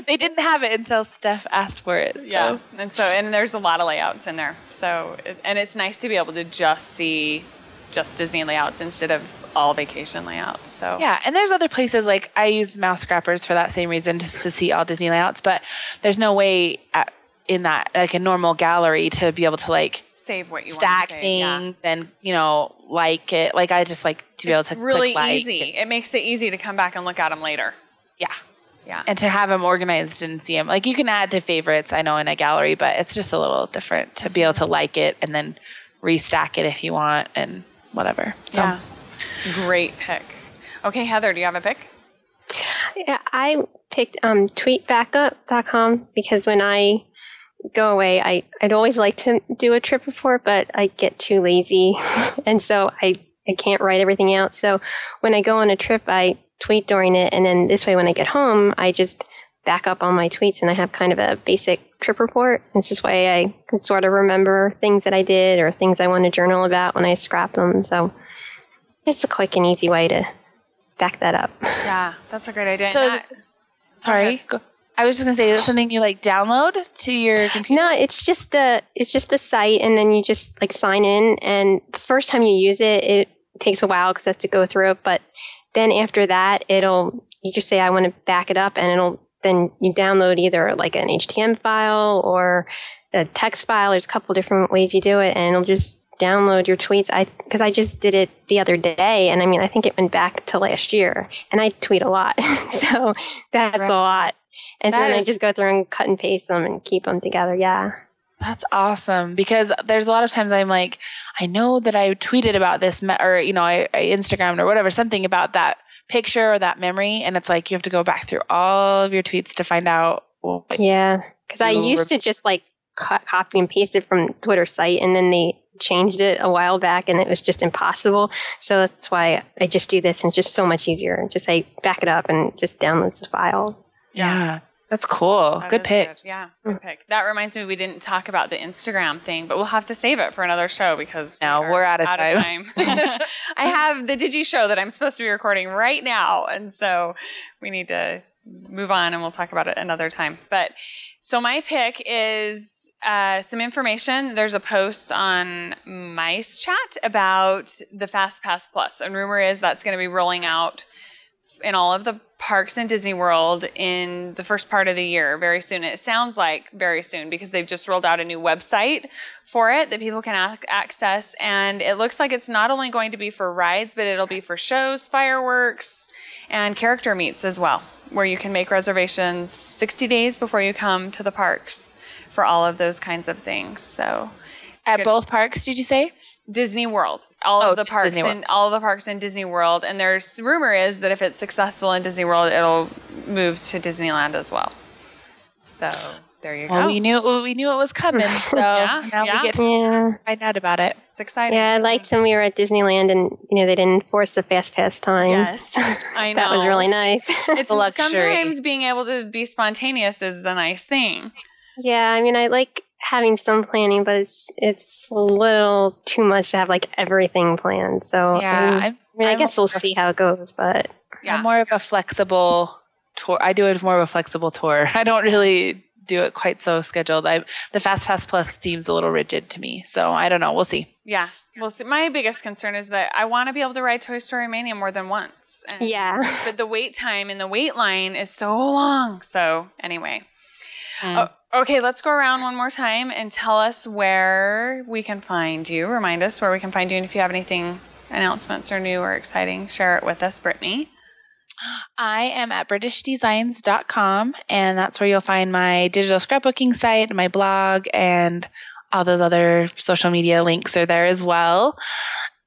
C: They didn't have it until Steph asked for it.
B: Yeah. And there's a lot of layouts in there. So, and it's nice to be able to just see just Disney layouts instead of all vacation layouts. So
C: yeah, and there's other places like I use mouse scrappers for that same reason, just to see all Disney layouts, but there's no way in that like a normal gallery to be able to like
B: save what you
C: stack
B: want to save,
C: things and like it. Like I just like to be able to
B: really
C: click
B: easy. It makes it easy to come back and look at them later.
C: Yeah, and to have them organized and see them. Like you can add to favorites, I know, in a gallery, but it's just a little different to be able to like it and then restack it if you want and whatever. So
B: yeah. Great pick. Okay, Heather, do you have a pick?
D: Yeah, I picked tweetbackup.com because when I go away, I'd always like to do a trip report, but I get too lazy. And so I can't write everything out. So when I go on a trip, I tweet during it. And then this way, when I get home, I just back up all my tweets and I have kind of a basic trip report. It's this way I can sort of remember things that I did or things I want to journal about when I scrap them. So it's a quick and easy way to back that up.
B: Yeah, that's a great idea.
C: So sorry, I was just gonna say, is that something you like download to your computer?
D: No, it's just the site, and then you just like sign in. And the first time you use it, it takes a while because it has to go through it. But then after that, you just say I want to back it up, and then you download either like an HTML file or a text file. There's a couple different ways you do it, and it'll just download your tweets. Because I just did it the other day, and I mean, I think it went back to last year, and I tweet a lot, so that's a lot. And so then I just go through and cut and paste them and keep them together. Yeah.
C: That's awesome, because there's a lot of times I'm like, I know that I tweeted about this or, I Instagrammed or whatever, something about that picture or that memory. And it's like, you have to go back through all of your tweets to find out.
D: Yeah. Because I used to just like copy and paste it from Twitter site, and then they changed it a while back and it was just impossible. So that's why I just do this, and it's just so much easier. Just back it up and just downloads the file.
C: Yeah. That's cool. Good pick.
B: Good. Yeah, good pick. That reminds me, we didn't talk about the Instagram thing, but we'll have to save it for another show because
C: we're out of time.
B: I have the Digi show that I'm supposed to be recording right now, and so we need to move on, and we'll talk about it another time. But so my pick is some information. There's a post on Mice Chat about the FastPass Plus, and rumor is that's going to be rolling out in all of the parks in Disney World in the first part of the year very soon. It sounds like very soon because they've just rolled out a new website for it that people can access. And it looks like it's not only going to be for rides, but it'll be for shows, fireworks, and character meets as well, where you can make reservations 60 days before you come to the parks for all of those kinds of things. So
C: at both parks, did you say?
B: Disney World, all of the parks in Disney World, and there's rumor is that if it's successful in Disney World, it'll move to Disneyland as well. So there you go.
C: We knew it was coming, so now we get to find out about it.
B: It's exciting.
D: Yeah, I liked when we were at Disneyland and they didn't enforce the fast pass time.
B: Yes, I know.
D: That was really nice.
B: It's sometimes being able to be spontaneous is a nice thing.
D: Yeah, I mean, I like having some planning, but it's a little too much to have like everything planned. So
C: yeah,
D: I guess we'll see how it goes. But
C: I'm more of a flexible tour. I do it more of a flexible tour. I don't really do it quite so scheduled. The FastPass Plus seems a little rigid to me. So I don't know. We'll see.
B: Yeah. Well, my biggest concern is that I want to be able to ride Toy Story Mania more than once.
D: And,
B: but the wait time in the wait line is so long. So anyway. Okay, let's go around one more time and tell us where we can find you. Remind us where we can find you. And if you have anything, announcements or new or exciting, share it with us, Brittney.
C: I am at britishdesigns.com, and that's where you'll find my digital scrapbooking site, my blog, and all those other social media links are there as well.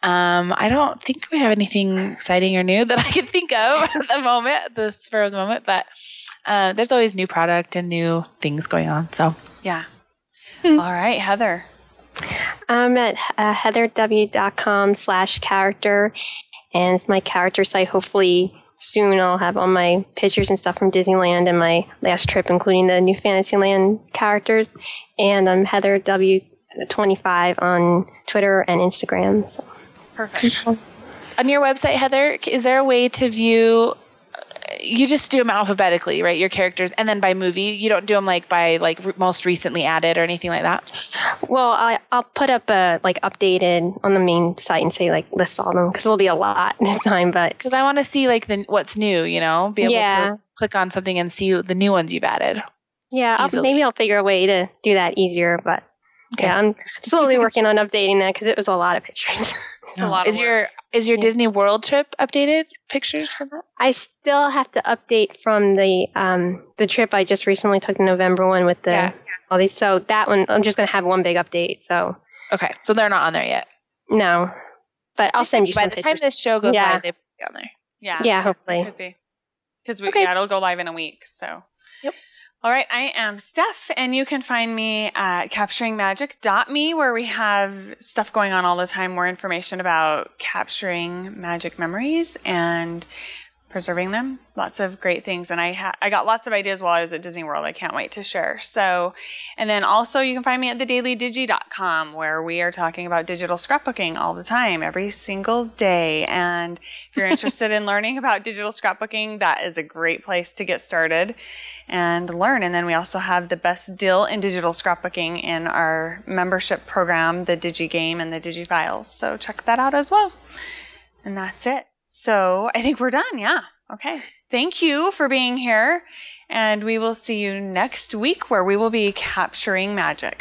C: I don't think we have anything exciting or new that I can think of at the moment, the spur of the moment, but there's always new product and new things going on. So
B: yeah. All right, Heather.
D: I'm at heatherw.com/character, and it's my character site. Hopefully soon I'll have all my pictures and stuff from Disneyland and my last trip, including the new Fantasyland characters. And I'm HeatherW25 on Twitter and Instagram. So.
B: Perfect.
C: On your website, Heather, is there a way to view? You just do them alphabetically, right? Your characters, and then by movie. You don't do them by most recently added or anything like that.
D: Well, I'll put up a updated on the main site and say list all of them, because it'll be a lot this time. But
C: because I want to see what's new, be able to click on something and see the new ones you've added.
D: Yeah, maybe I'll figure a way to do that easier. But okay. Yeah, I'm slowly working on updating that because it was a lot of pictures.
B: It's a lot of work.
C: Is your Disney World trip updated pictures from that?
D: I still have to update from the trip I just recently took, the November one with all these. So that one, I'm just going to have one big update. So
C: okay, so they're not on there yet.
D: No, but I'll send you some pictures.
C: By the time this show goes live, they will be on there.
B: Yeah,
D: hopefully.
B: It could be because it'll go live in a week. So
C: yep.
B: All right, I am Steph, and you can find me at capturingmagic.me, where we have stuff going on all the time, more information about capturing magic memories and preserving them. Lots of great things, and I got lots of ideas while I was at Disney World. I can't wait to share. So, and then also you can find me at thedailydigi.com, where we are talking about digital scrapbooking all the time, every single day. And if you're interested in learning about digital scrapbooking, that is a great place to get started and learn. And then we also have the best deal in digital scrapbooking in our membership program, the Digi Game and the Digi Files. So check that out as well. And that's it. So I think we're done. Yeah. Okay. Thank you for being here. And we will see you next week, where we will be capturing magic.